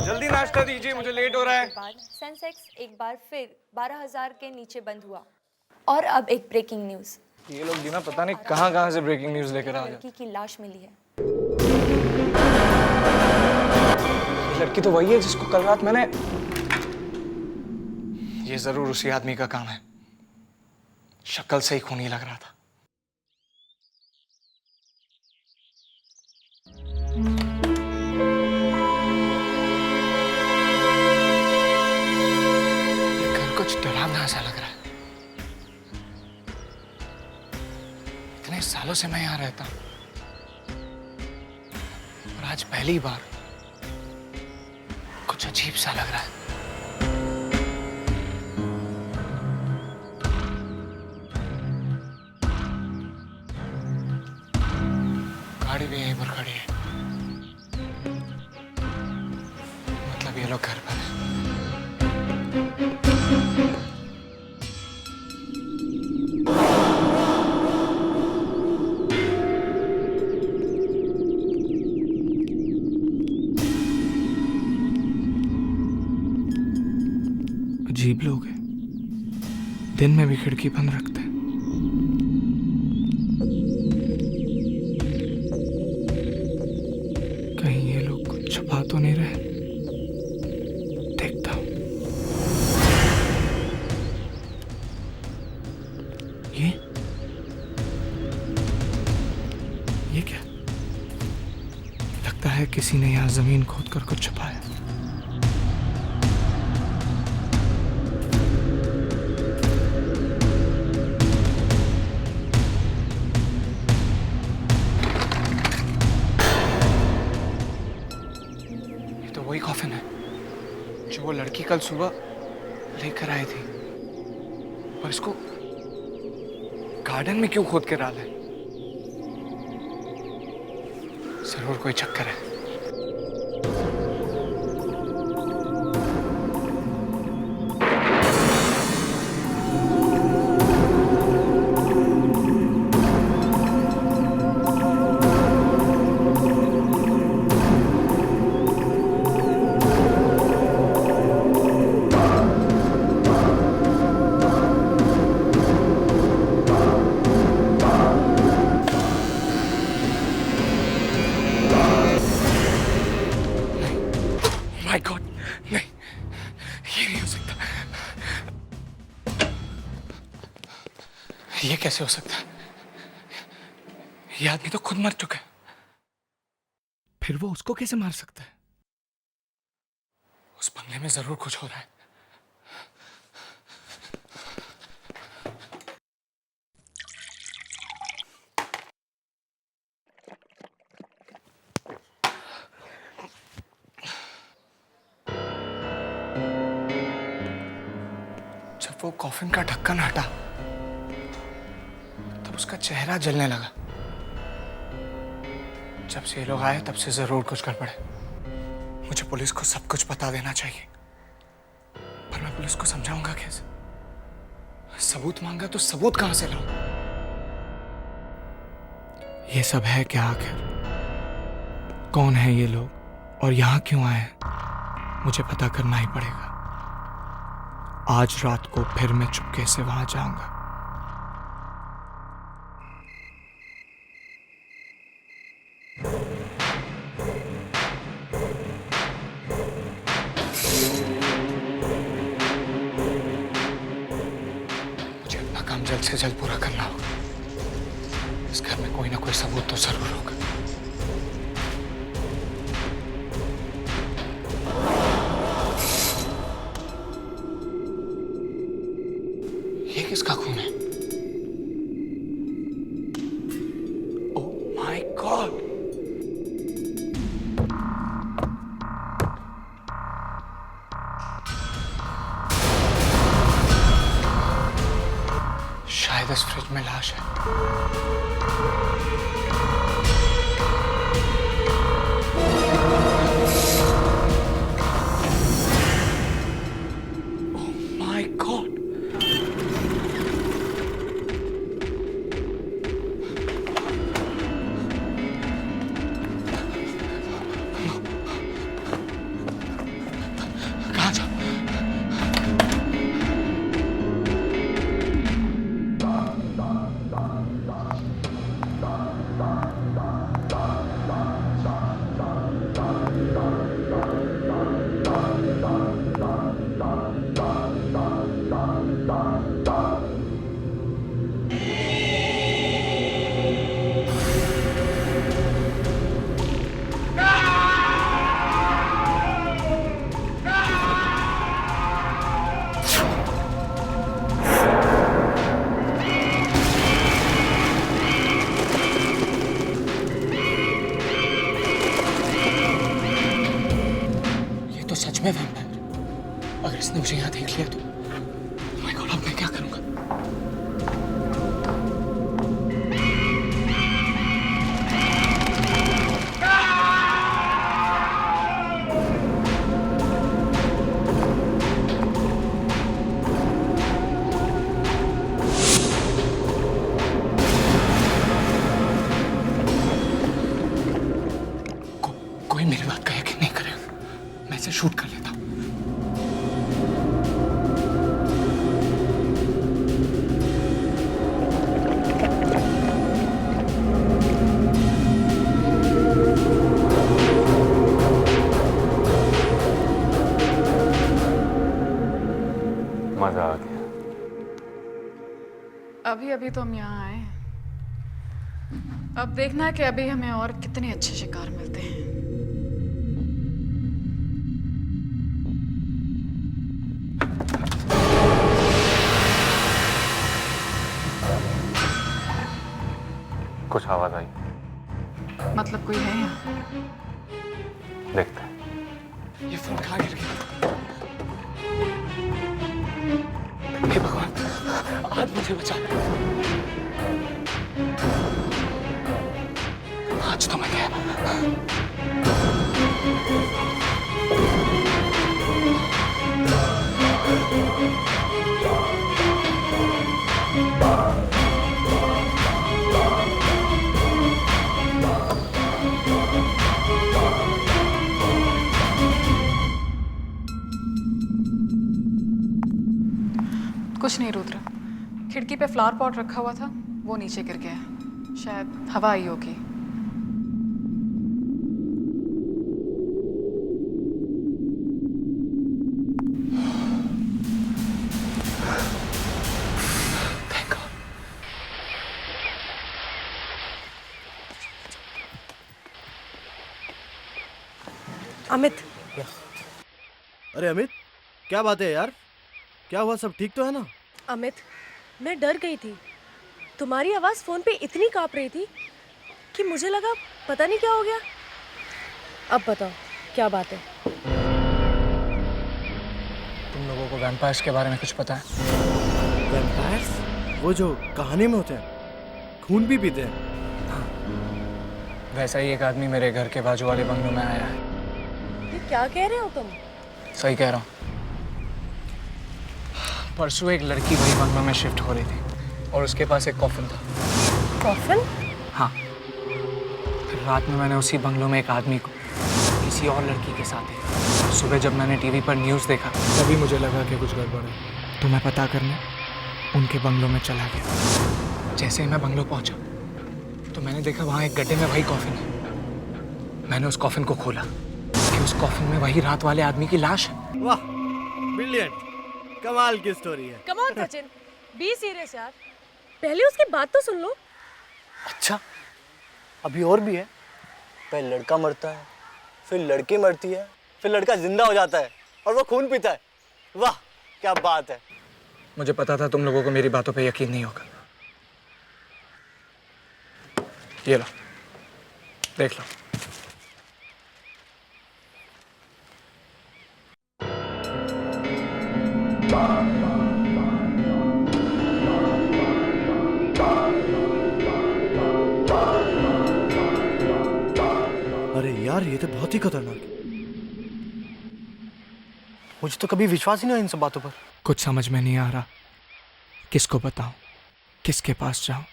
Speaker 11: जल्दी नाश्ता दीजिए, मुझे लेट हो रहा है।
Speaker 10: सेंसेक्स एक बार फिर 12,000 के नीचे बंद हुआ। और अब एक ब्रेकिंग न्यूज़।
Speaker 11: ये लोग बिना पता नहीं कहाँ से ब्रेकिंग न्यूज़ लेकर आ जाते।
Speaker 10: लड़की की लाश मिली है।
Speaker 11: ये लड़की तो वही है जिसको कल रात मैंने... ये जरूर उसी आदमी का काम है, शक्ल से ही खूनी लग रहा था। ये घर कुछ डरावना सा लग रहा है। इतने सालों से मैं यहाँ रहता हूँ और आज पहली बार कुछ अजीब सा लग रहा है। गाड़ी भी यहीं पर खड़ी है, मतलब ये लोग घर पर है। अजीब लोग हैं, दिन में भी खिड़की बंद रखते हैं। कहीं ये लोग कुछ छुपा तो नहीं रहे? देखता हूं। ये क्या? लगता है किसी ने यहाँ जमीन खोद कर कुछ छुपाया। वही कॉफिन है जो वो लड़की कल सुबह लेकर आई थी, और इसको गार्डन में क्यों खोद के डाला है? जरूर कोई चक्कर है। माय गॉड, नहीं, ये नहीं हो सकता। ये कैसे हो सकता है? ये आदमी तो खुद मर चुका है, फिर वो उसको कैसे मार सकता है? उस बंगले में जरूर कुछ हो रहा है। जब वो कॉफिन का ढक्कन हटा तब उसका चेहरा जलने लगा। जब से ये लोग आए तब से जरूर कुछ गड़बड़ है। मुझे पुलिस को सब कुछ बता देना चाहिए, पर मैं पुलिस को समझाऊंगा कैसे? सबूत मांगा तो सबूत कहां से लाऊं? ये सब है क्या आखिर? कौन है ये लोग और यहां क्यों आए हैं? मुझे पता करना ही पड़ेगा। आज रात को फिर मैं चुपके से वहां जाऊंगा। मुझे अपना काम जल्द से जल्द पूरा करना होगा। इस घर में कोई ना कोई सबूत तो जरूर होगा। ये किसका खून है? Oh my God! शायद इस फ्रिज में लाश है। Oh my God! कहाँ जा? ये तो सच में वैम्पायर। अगर इसने मुझे यहाँ देख लिया तो माय गॉड, अब मैं क्या करूंगा? कोई मेरी बात का यकीन नहीं करेगा। मैं इसे शूट कर लेता हूँ।
Speaker 14: मजा आ गया।
Speaker 12: अभी अभी तो हम यहाँ आए, अब देखना है कि अभी हमें और कितने अच्छे शिकार मिलते हैं।
Speaker 14: कुछ आवाज आई?
Speaker 12: मतलब कोई है यहाँ?
Speaker 14: देखते हैं।
Speaker 11: ये फोन कहाँ गिर गया? हे भगवान, आज मुझे बचा। आज तो मैं गया।
Speaker 12: कुछ नहीं रुद्र, खिड़की पे फ्लावर पॉट रखा हुआ था, वो नीचे गिर गया है। शायद हवा आई होगी।
Speaker 13: अमित।
Speaker 8: अरे अमित, क्या बात है यार? क्या हुआ, सब ठीक तो है ना?
Speaker 5: अमित, मैं डर गई थी। तुम्हारी आवाज़ फ़ोन पे इतनी काँप रही थी कि मुझे लगा पता नहीं क्या हो गया। अब बताओ क्या बात है?
Speaker 11: तुम लोगों को वैम्पायर्स के बारे में कुछ पता है?
Speaker 8: वैम्पायर्स? वो जो कहानी में होते हैं, खून भी पीते हैं।
Speaker 11: वैसा ही एक आदमी मेरे घर के बाजू वाले बंगलों में आया है।
Speaker 5: ये क्या कह रहे हो तुम?
Speaker 11: सही कह रहा हूँ। परसों एक लड़की वही बंगलों में शिफ्ट हो रही थी और उसके पास एक कॉफिन था।
Speaker 5: कॉफिन?
Speaker 11: हाँ। फिर रात में मैंने उसी बंगलों में एक आदमी को किसी और लड़की के साथ देखा। सुबह जब मैंने टीवी पर न्यूज़ देखा तभी मुझे लगा कि कुछ गड़बड़ है, तो मैं पता करने उनके बंगलों में चला गया। जैसे ही मैं बंगलों पहुंचा तो मैंने देखा वहाँ एक गड्ढे में वही कॉफिन है। मैंने उस कॉफिन को खोला कि उस कॉफिन में वही रात वाले आदमी की लाश है।
Speaker 8: वाह, ब्रिलियंट, कमाल की स्टोरी है।
Speaker 5: Come on Sachin, be serious यार। पहले उसकी बात तो सुन लो।
Speaker 15: अच्छा, अभी और भी है। पहले लड़का मरता है, फिर लड़की मरती है, फिर लड़का जिंदा हो जाता है और वो खून पीता है। वाह, क्या बात है।
Speaker 11: मुझे पता था तुम लोगों को मेरी बातों पे यकीन नहीं होगा। ये लो, देख लो।
Speaker 8: अरे यार, ये तो बहुत ही खतरनाक है।
Speaker 15: मुझे तो कभी विश्वास ही नहीं हुआ इन सब बातों पर।
Speaker 11: कुछ समझ में नहीं आ रहा, किसको बताऊं, किसके पास जाऊं।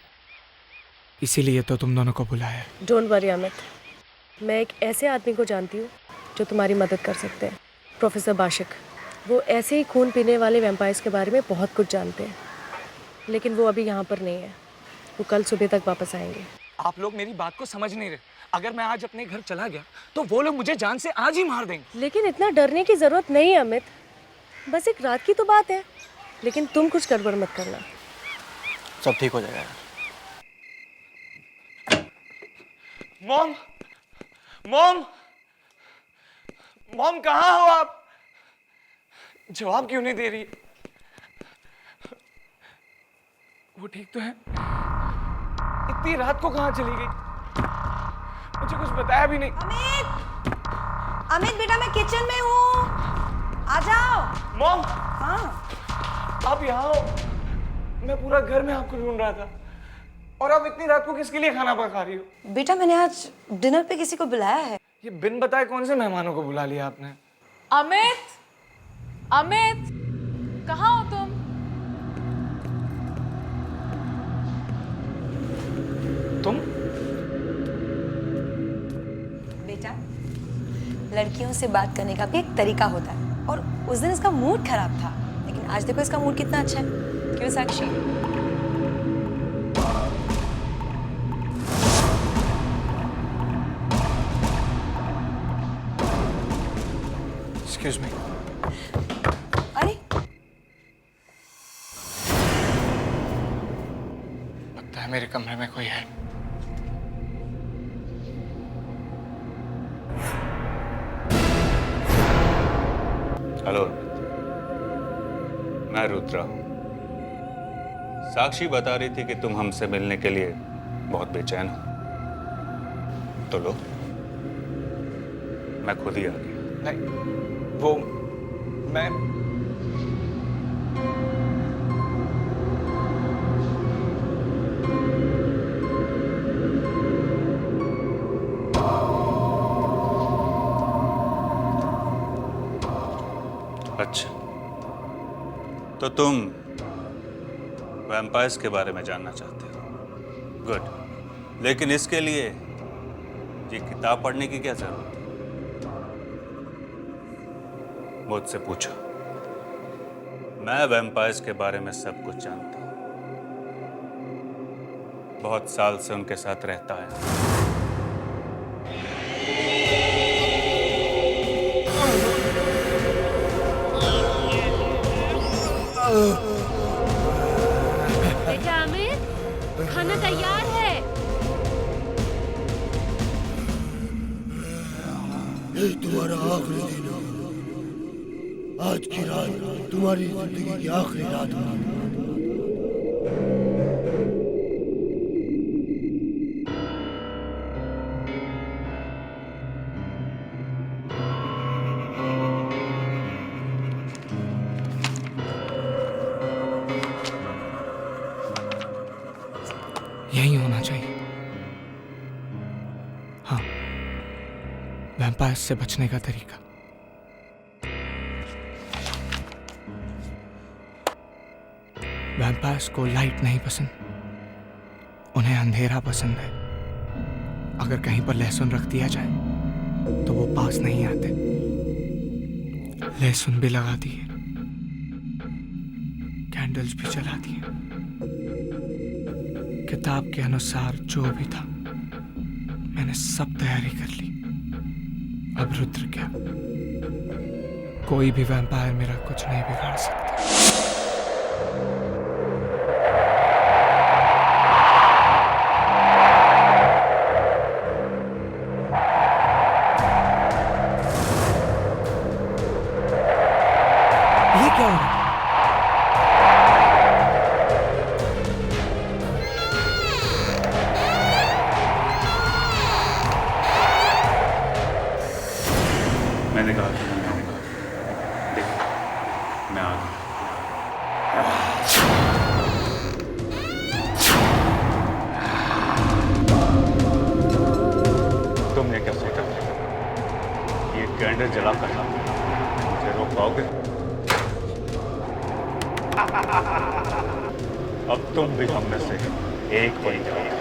Speaker 11: इसीलिए तो तुम दोनों को बुलाया है।
Speaker 5: डोंट वरी अमित, मैं एक ऐसे आदमी को जानती हूँ जो तुम्हारी मदद कर सकते हैं। प्रोफेसर बाशिक। वो ऐसे ही खून पीने वाले वैम्पायर्स के बारे में बहुत कुछ जानते हैं, लेकिन वो अभी यहाँ पर नहीं है। वो कल सुबह तक वापस आएंगे।
Speaker 11: आप लोग मेरी बात को समझ नहीं रहे। अगर मैं आज अपने घर चला गया तो वो लोग मुझे जान से आज ही मार देंगे।
Speaker 5: लेकिन इतना डरने की जरूरत नहीं है अमित, बस एक रात की तो बात है। लेकिन तुम कुछ गड़बड़ मत करना।
Speaker 15: सब ठीक हो जाएगा।
Speaker 11: मॉम, मॉम, मॉम कहाँ हो आप? जवाब क्यों नहीं दे रही? वो ठीक तो है? इतनी रात को कहाँ चली गई? मुझे कुछ बताया भी नहीं।
Speaker 13: अमित, अमित बेटा, मैं किचन में हूँ, आ जाओ।
Speaker 11: मॉम,
Speaker 13: हाँ,
Speaker 11: आप यहाँ हो? मैं पूरा घर में आपको ढूंढ रहा था। और आप इतनी रात को किसके लिए खाना पका रही हो?
Speaker 13: बेटा मैंने आज डिनर पे किसी को बुलाया है।
Speaker 11: ये बिन बताए कौन से मेहमानों को बुला लिया आपने?
Speaker 12: अमित, अमित, कहाँ हो तुम?
Speaker 11: तुम?
Speaker 13: बेटा, लड़कियों से बात करने का भी एक तरीका होता है, और उस दिन इसका मूड खराब था, लेकिन आज देखो इसका मूड कितना अच्छा है। क्यों साक्षी?
Speaker 11: Excuse me.
Speaker 13: अरे,
Speaker 11: लगता है मेरे कमरे में कोई है।
Speaker 16: हेलो, मैं रुद्रा हूं। साक्षी बता रही थी कि तुम हमसे मिलने के लिए बहुत बेचैन हो, तो लो, मैं खुद ही आ गया।
Speaker 11: नहीं, वो मैं
Speaker 16: अच्छा, तो तुम वैम्पायर्स के बारे में जानना चाहते हो? गुड, लेकिन इसके लिए ये किताब पढ़ने की क्या जरूरत है? मुझसे पूछो, मैं वैम्पायर्स के बारे में सब कुछ जानता हूं। बहुत साल से उनके साथ रहता है।
Speaker 10: बेटा अमित, खाना तैयार है।
Speaker 17: ये तुम्हारा आखिरी दिन है। आज की रात तुम्हारी जिंदगी की आखिरी रात है।
Speaker 11: यही होना चाहिए। हाँ, वैम्पायर्स से बचने का तरीका। वैम्पायर्स को लाइट नहीं पसंद, उन्हें अंधेरा पसंद है। अगर कहीं पर लहसुन रख दिया जाए तो वो पास नहीं आते। लहसुन भी लगा दिए, कैंडल्स भी जला दिए। किताब के अनुसार जो भी था मैंने सब तैयारी कर ली। अब रुद्र क्या, कोई भी वैम्पायर मेरा कुछ नहीं बिगाड़ सकता। ये क्या हो रहा है?
Speaker 16: मैंने कहा था, देखो मैं आ गया। तुमने क्या सोचा ये कैंडल जलाकर मुझे रोक पाओगे? अब तुम भी हम में से एक बन जाओगे।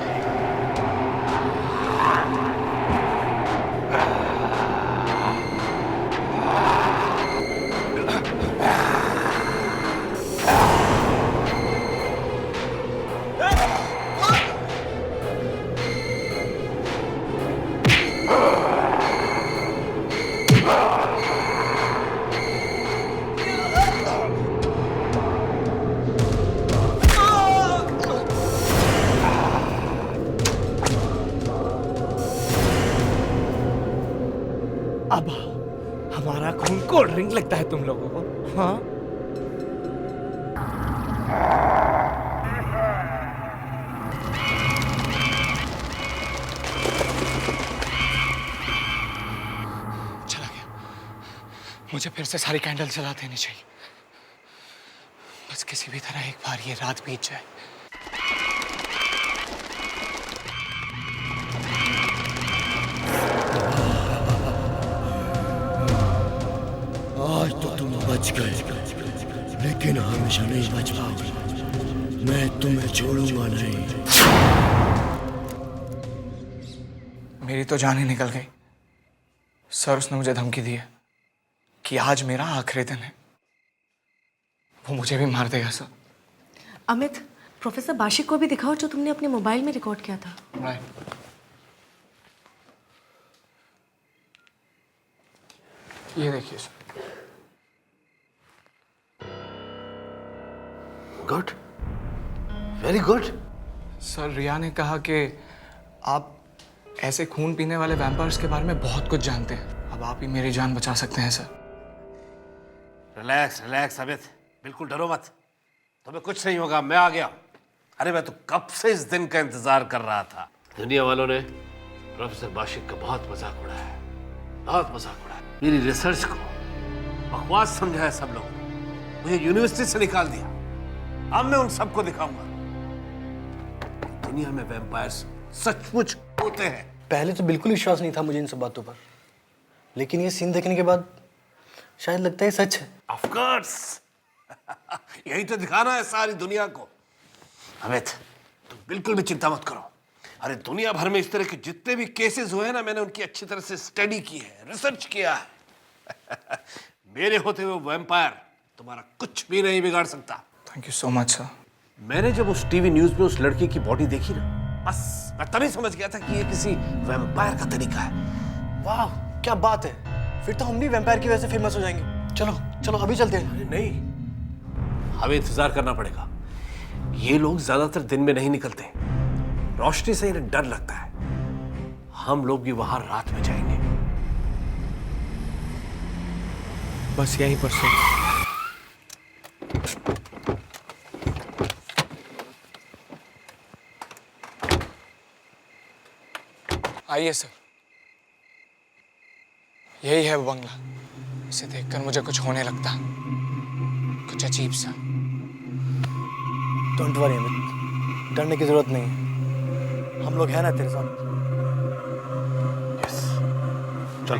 Speaker 11: अब हमारा खून कोल्ड ड्रिंक लगता है तुम लोगों को? हाँ, चला गया। मुझे फिर से सारी कैंडल जला देनी चाहिए। बस किसी भी तरह एक बार ये रात बीत जाए।
Speaker 17: आज तो तुम बच गए, लेकिन हमेशा नहीं बच पाओगे। मैं तुम्हें छोड़ूंगा नहीं।
Speaker 11: मेरी तो जान ही निकल गई। सर, उसने मुझे धमकी दी है कि आज मेरा आखिरी दिन है। वो मुझे भी मार देगा सर।
Speaker 5: अमित, प्रोफेसर बाशिक को भी दिखाओ जो तुमने अपने मोबाइल में रिकॉर्ड किया था।
Speaker 11: राइट। ये देखिए sir.
Speaker 17: Good, very good.
Speaker 11: Sir, Riya ने कहा कि आप ऐसे खून पीने वाले वैम्पायर्स के बारे में बहुत कुछ जानते हैं। अब आप ही मेरी जान बचा सकते हैं सर।
Speaker 18: रिलैक्स रिलैक्स अमित, बिल्कुल डरो मत। तुम्हें कुछ नहीं होगा, मैं आ गया। अरे मैं तो कब से इस दिन का इंतजार कर रहा था। दुनिया वालों ने प्रोफेसर बाशिक का बहुत मजाक उड़ाया, बहुत मजाक उड़ाया। मेरी रिसर्च को बकवास समझा है सब लोगों ने, मुझे यूनिवर्सिटी से निकाल दिया। अब मैं उन सबको दिखाऊंगा दुनिया में वैम्पायर्स सचमुच होते हैं।
Speaker 15: पहले तो बिल्कुल विश्वास नहीं था मुझे इन सब बातों पर, लेकिन ये सीन देखने के बाद शायद लगता है सच है।
Speaker 18: ऑफ कोर्स यही तो दिखाना है सारी दुनिया को। अमित, तुम बिल्कुल भी चिंता मत करो। अरे दुनिया भर में इस तरह के जितने भी केसेस हुए हैं ना, मैंने उनकी अच्छी तरह से स्टडी की है, रिसर्च किया है। मेरे होते हुए वैम्पायर तुम्हारा कुछ भी नहीं बिगाड़ सकता।
Speaker 11: Thank you so much sir.
Speaker 18: मैंने जब उस टीवी न्यूज में उस लड़की की बॉडी देखी ना, बस मैं तभी समझ गया था कि ये किसी वैम्पायर का तरीका है।
Speaker 15: वाह, क्या बात है। फिर तो हम भी वैम्पायर की वजह से फेमस हो जाएंगे। चलो चलो अभी चलते हैं।
Speaker 18: अरे नहीं, हमें इंतजार करना पड़ेगा। ये लोग ज्यादातर दिन में नहीं निकलते, रोशनी से इन्हें डर लगता है। हम लोग भी वहां रात में जाएंगे।
Speaker 11: बस यहीं पर सो। आइए सर, यही है वो बंगला। इसे देखकर मुझे कुछ होने लगता, कुछ अजीब सा।
Speaker 15: डोंट वरी अमित, डरने की जरूरत नहीं है, हम लोग हैं ना तेरे साथ।
Speaker 18: यस, चल।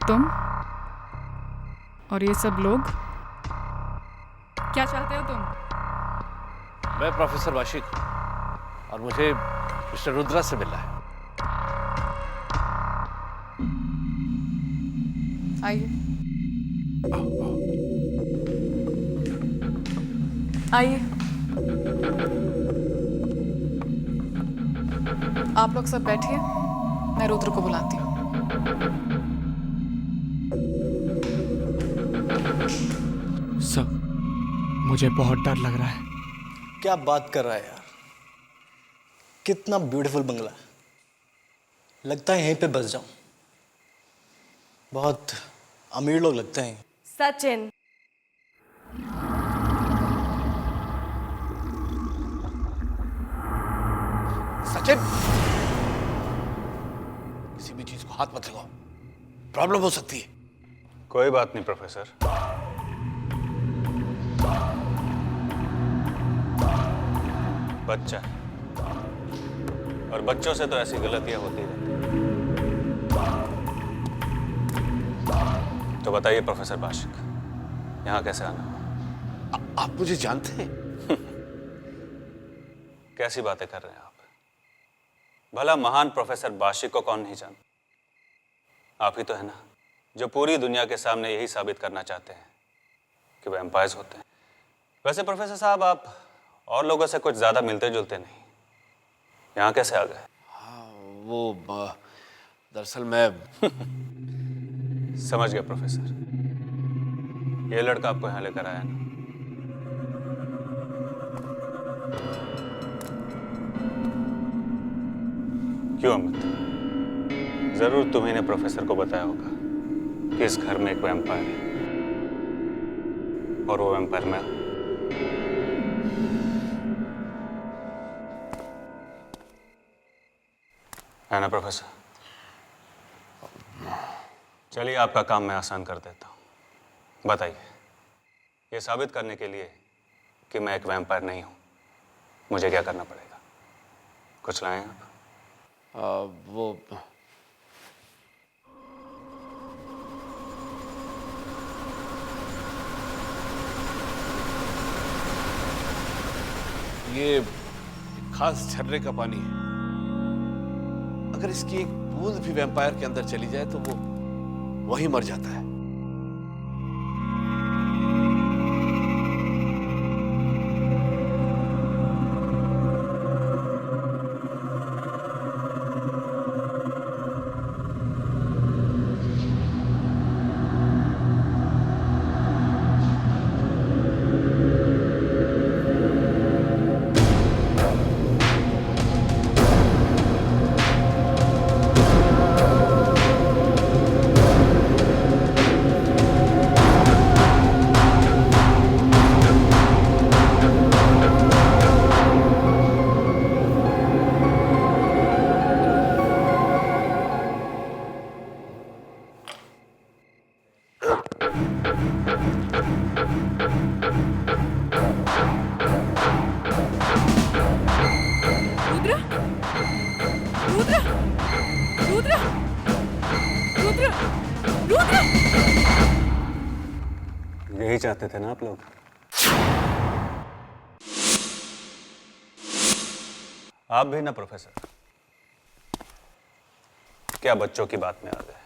Speaker 12: तुम और ये सब लोग क्या चाहते हो तुम?
Speaker 18: मैं प्रोफेसर वाशिक और मुझे मिस्टर रुद्रा से मिलना है।
Speaker 12: आइए आइए। आप लोग सब बैठिए, मैं रुद्र को बुलाती हूँ।
Speaker 11: सर, मुझे बहुत डर लग रहा है।
Speaker 15: क्या बात कर रहा है यार, कितना ब्यूटीफुल बंगला है, लगता है यहीं पे बस जाऊं। बहुत अमीर लोग लगते हैं।
Speaker 5: सचिन,
Speaker 18: सचिन, किसी भी चीज को हाथ मत लगाओ, प्रॉब्लम हो सकती है।
Speaker 16: कोई बात नहीं प्रोफेसर, बच्चा है और बच्चों से तो ऐसी गलतियां होती रहती हैं। तो बताइए प्रोफेसर बाशिक, यहाँ कैसे आना हुआ?
Speaker 18: आप मुझे जानते हैं?
Speaker 16: कैसी बातें कर रहे हैं आप? भला महान प्रोफेसर बाशिक को कौन नहीं जानता? आप ही तो है ना, जो पूरी दुनिया के सामने यही साबित करना चाहते हैं कि वैम्पायर्स होते हैं। वैसे प्रोफेसर साहब, आप और लोगों से कुछ ज्यादा मिलते जुलते नहीं, यहाँ कैसे आ गए?
Speaker 18: हाँ, वो दरअसल मैं
Speaker 16: समझ गया प्रोफेसर, ये लड़का आपको यहाँ लेकर आया ना? क्यों अमित, जरूर तुम्ही ने प्रोफेसर को बताया होगा कि इस घर में एक वैम्पायर है और वो वैम्पायर मैं हूं। है ना प्रोफेसर? चलिए, आपका काम मैं आसान कर देता हूं। बताइए, ये साबित करने के लिए कि मैं एक वैम्पायर नहीं हूं, मुझे क्या करना पड़ेगा? कुछ लाएं आप?
Speaker 18: वो ये खास झरने का पानी है। अगर इसकी एक बूंद भी वैम्पायर के अंदर चली जाए तो वो वहीं मर जाता है।
Speaker 16: यही चाहते थे ना आप लोग? आप भी ना प्रोफेसर, क्या बच्चों की बात में आ गए?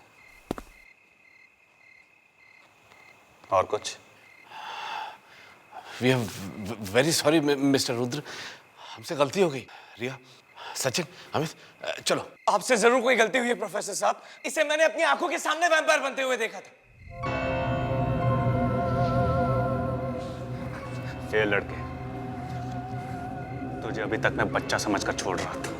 Speaker 16: और कुछ?
Speaker 18: We are very sorry mister Rudra, हमसे गलती हो गई। रिया, सचिन, अमित, चलो।
Speaker 11: आपसे जरूर कोई गलती हुई है प्रोफेसर साहब। इसे मैंने अपनी आंखों के सामने वैम्पायर बनते हुए देखा था।
Speaker 16: ये लड़के, तुझे अभी तक मैं बच्चा समझकर छोड़ रहा था।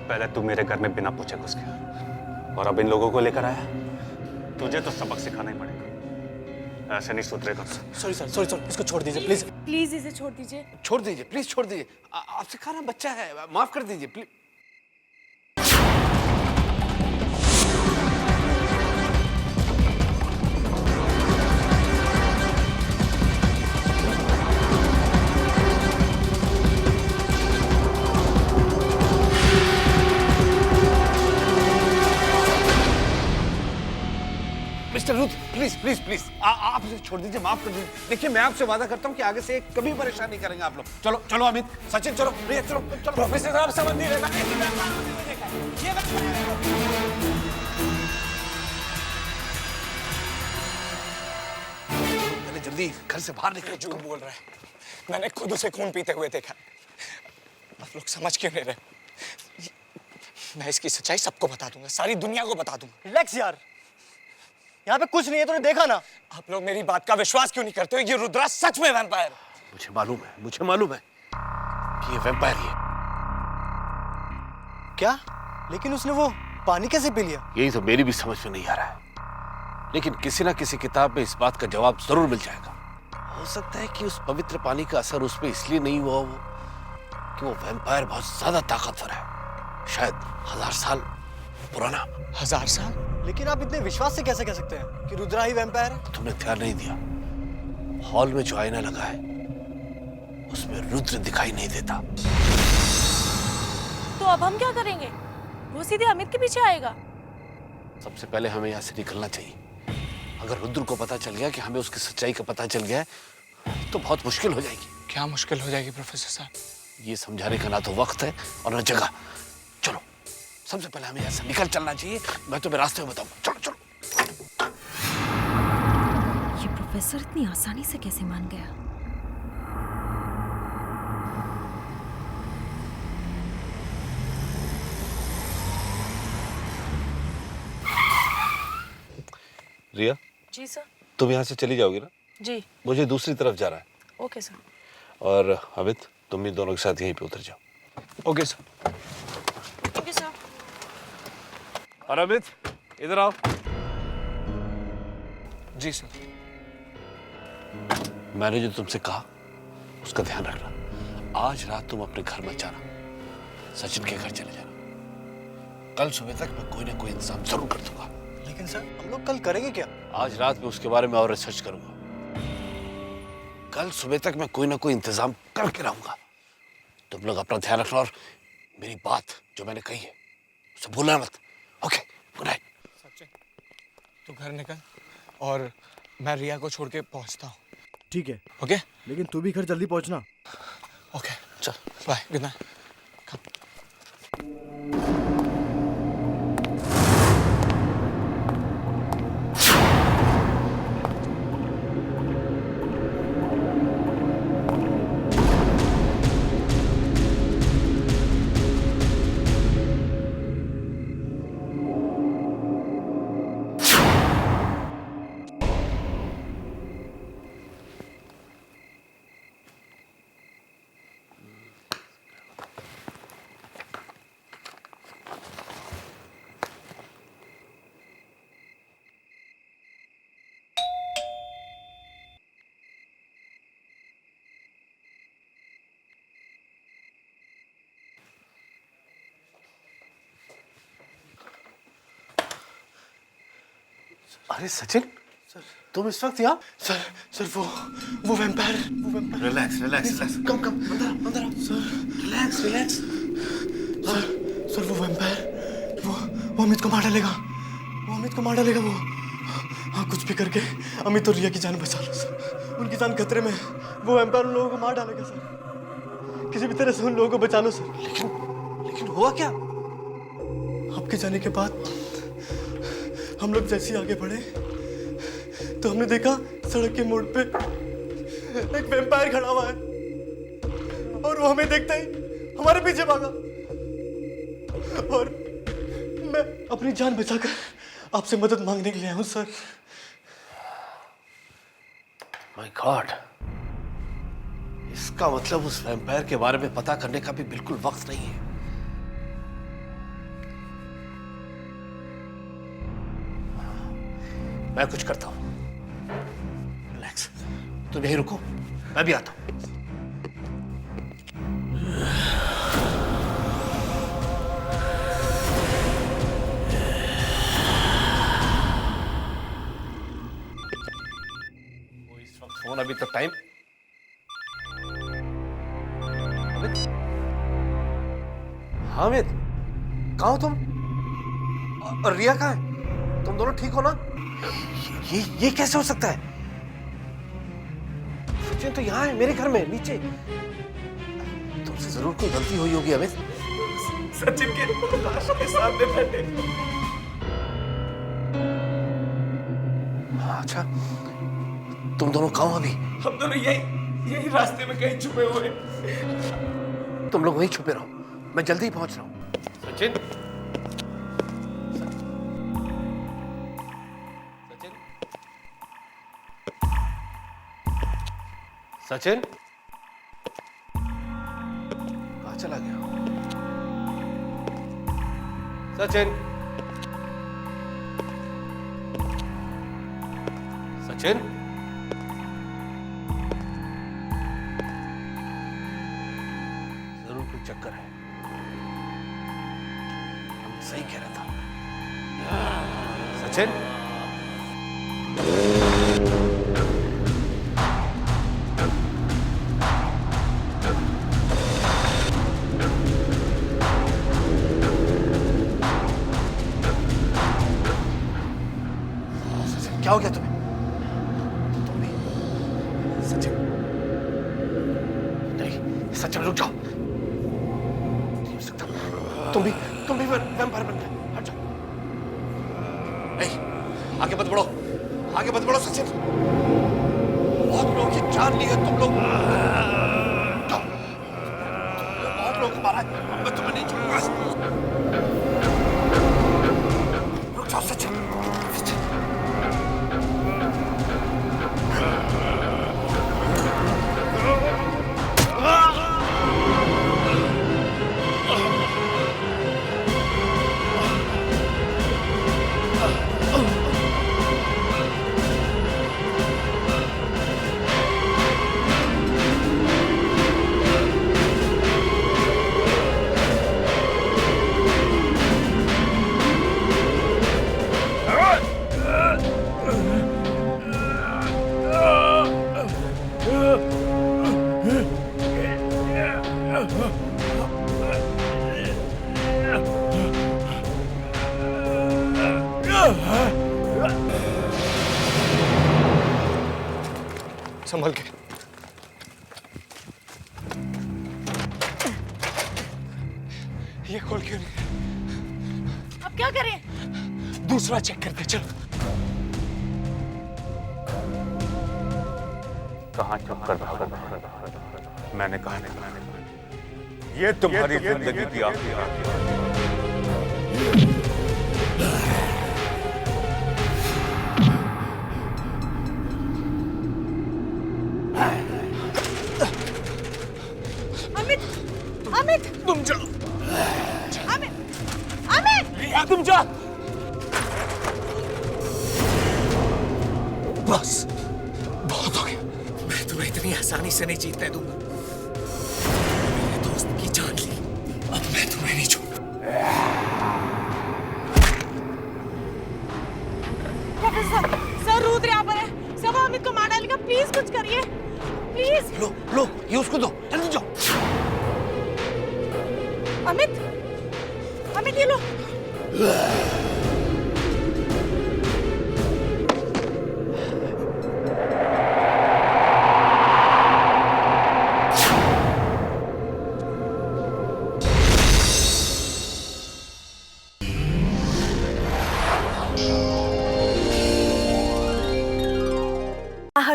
Speaker 16: पहले तू मेरे घर में बिना पूछे घुस गया और अब इन लोगों को लेकर आया। तुझे तो सबक सिखाना ही पड़ेगा, ऐसे नहीं सुधरेगा।
Speaker 15: सॉरी सर, इसको छोड़ दीजिए प्लीज।
Speaker 5: प्लीज इसे छोड़ दीजिए।
Speaker 18: छोड़ दीजिए, प्लीज छोड़ दीजिए। आपसे कहा ना, बच्चा है, माफ कर दीजिए please. Mister Rudra, please please please, आप इसे छोड़ दीजिए, माफ कर दीजिए। देखिए, मैं आपसे वादा करता हूँ कि आगे से कभी परेशान नहीं करेंगे आप लोग। चलो चलो अमित, सचिन, चलो प्रिया, चलो चलो।
Speaker 11: प्रोफेसर साहब समझ नहीं रहे।
Speaker 18: पहले जल्दी घर से बाहर निकले।
Speaker 11: झूठ बोल रहा है, मैंने खुद उसे खून पीते हुए देखा। आप लोग समझ क्यों नहीं रहे? मैं इसकी सच्चाई सबको बता दूंगा, सारी दुनिया को बता दूंगा।
Speaker 15: रिलैक्स यार, यहाँ पे कुछ नहीं है, तूने देखा ना।
Speaker 11: आप लोग मेरी बात का विश्वास क्यों नहीं करते हो? ये रुद्रा सच में वैम्पायर है।
Speaker 18: मुझे मालूम है कि ये वैम्पायर ही है।
Speaker 15: क्या? लेकिन उसने वो पानी कैसे पी लिया?
Speaker 18: यही तो मेरी भी समझ में नहीं आ रहा है, लेकिन किसी ना किसी किताब में इस बात का जवाब जरूर मिल जाएगा। हो सकता है कि उस पवित्र पानी का असर उस पर इसलिए नहीं हुआ वो कि वो वैम्पायर बहुत ज्यादा ताकतवर है, शायद 1000 साल पुराना।
Speaker 11: 1000 साल?
Speaker 15: लेकिन आप इतने विश्वास से कैसे कह सकते हैं कि रुद्रा ही वैम्पायर है?
Speaker 18: तुमने ध्यान नहीं दिया, हॉल में जो आईना लगा है उसमें रुद्र दिखाई नहीं देता।
Speaker 5: तो अब हम क्या करेंगे? वो सीधे अमित के पीछे आएगा।
Speaker 18: सबसे पहले हमें यहाँ से निकलना चाहिए। अगर रुद्र को पता चल गया कि हमें उसकी सच्चाई का पता चल गया है तो बहुत मुश्किल हो जाएगी।
Speaker 11: क्या मुश्किल हो जाएगी प्रोफेसर साहब?
Speaker 18: ये समझाने का ना तो वक्त है और ना जगह। चलो, सबसे पहले हमें यहाँ से निकल चलना चाहिए। मैं तुम्हें रास्ते में बताऊंगा। चलो चलो।
Speaker 10: ये प्रोफेसर इतनी आसानी से कैसे मान गया?
Speaker 18: रिया,
Speaker 5: जी सर।
Speaker 18: तुम यहाँ से चली जाओगी ना?
Speaker 5: जी।
Speaker 18: मुझे दूसरी तरफ जाना है।
Speaker 5: Okay sir.
Speaker 18: और अमित, तुम भी दोनों के साथ यहीं पे उतर जाओ।
Speaker 15: Okay sir.
Speaker 5: Okay sir.
Speaker 18: और अमित, इधर आओ।
Speaker 11: जी सर।
Speaker 18: मैंने जो तुमसे कहा उसका ध्यान रखना। आज रात तुम अपने घर मत जाना, सचिन के घर चले जाना। कल सुबह तक मैं कोई ना कोई इंतजाम जरूर कर दूंगा।
Speaker 15: लेकिन सर, हम लोग कल करेंगे क्या?
Speaker 18: आज रात में उसके बारे में और रिसर्च करूंगा। कल सुबह तक मैं कोई ना कोई इंतजाम करके रहूंगा। तुम लोग अपना ध्यान रखना और मेरी बात जो मैंने कही है उसे भूलना मत। Okay, good night.
Speaker 11: सचिन, तू घर निकल और मैं रिया को छोड़ के पहुंचता हूँ।
Speaker 8: ठीक है।
Speaker 11: ओके?
Speaker 8: लेकिन तू भी घर जल्दी पहुंचना।
Speaker 11: ओके, चल बाय, गुड नाइट।
Speaker 18: अरे सचिन, सर तुम इस वक्त यहाँ?
Speaker 15: सर वो vampire.
Speaker 18: Relax relax relax. Come come अंदर आओ।
Speaker 15: Sir
Speaker 18: relax relax.
Speaker 15: सर वो वैम्पायर, वो अमित को मार डालेगा। वो हाँ, कुछ भी करके अमित और रिया की जान बचा लो सर। उनकी जान खतरे में है। वो वैम्पायर उन लोगों को मार डालेगा सर। किसी भी तरह से उन लोगों को बचा लो सर।
Speaker 18: लेकिन हुआ क्या?
Speaker 15: आपके जाने के बाद हम लोग जैसे ही आगे बढ़े तो हमने देखा सड़क के मोड़ पे एक वैम्पायर खड़ा हुआ है और वो हमें देखते ही हमारे पीछे भागा और मैं अपनी जान बचाकर आपसे मदद मांगने के लिए आया हूं सर।
Speaker 18: माय गॉड, इसका मतलब उस वैम्पायर के बारे में पता करने का भी बिल्कुल वक्त नहीं है। मैं कुछ करता हूं, रिलैक्स, तुम यहीं रुको, मैं भी आता हूं। इस वक्त फोन अभी तक टाइम हामिद, कहाँ हो तुम? और रिया कहाँ है? तुम दोनों ठीक हो ना? ये कैसे हो सकता है? सचिन तो यहाँ है, मेरे घर में नीचे। तुमसे जरूर कोई गलती हुई होगी अमित।
Speaker 15: सचिन के लाश के सामने बैठे।
Speaker 18: अच्छा, तुम दोनों कहाँ हो अभी?
Speaker 15: हम दोनों यही रास्ते में कहीं छुपे हुए।
Speaker 18: तुम लोग वहीं छुपे रहो, मैं जल्दी ही पहुंच रहा हूँ। सचिन, सचिन कहाँ चला गया? सचिन, सचिन, जरूर कोई चक्कर है। हम सही कह रहा था। सचिन, क्या हो गया तुम्हें? तुम भी? सचिन, नहीं सचिन रुक जाओ, नहीं हो सकता। तुम भी वैम्पायर बन गए। हट जाओ, नहीं आगे मत बढ़ो, आगे मत बढ़ो सचिन, बहुत लोगों की जान ली है तुम लोग। जाओ, तुमने बहुत लोगों को मारा है, मैं तुम्हें नहीं छोड़ूंगा। रुक जाओ सचिन।
Speaker 15: संभल के। ये खोल क्यों नहीं?
Speaker 6: अब क्या करें?
Speaker 15: दूसरा चेक करते चलो।
Speaker 14: कहाँ चुप कर भागा? मैंने कहा ये तुम्हारी जिंदगी की आखिरी रात है।
Speaker 6: अमित,
Speaker 15: तुम जाओ।
Speaker 6: अमित,
Speaker 15: रिया तुम जाओ। बस बहुत हो गया। मैं तुम्हें इतनी आसानी से नहीं जीतने दूंगा। मेरे दोस्त की जान ली, अब मैं तुम्हें नहीं छोड़ूंगा।
Speaker 6: प्रोफेसर, सर रुद्र यहाँ पर है। सब अमित को मार डालेगा, प्लीज कुछ करिए, प्लीज।
Speaker 18: लो ये उसको दो, जल्दी जाओ।
Speaker 6: अमित, ये लो।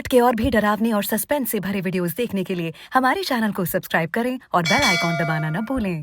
Speaker 19: आर्ट के और भी डरावने और सस्पेंस से भरे वीडियोस देखने के लिए हमारे चैनल को सब्सक्राइब करें और बेल आइकॉन दबाना न भूलें।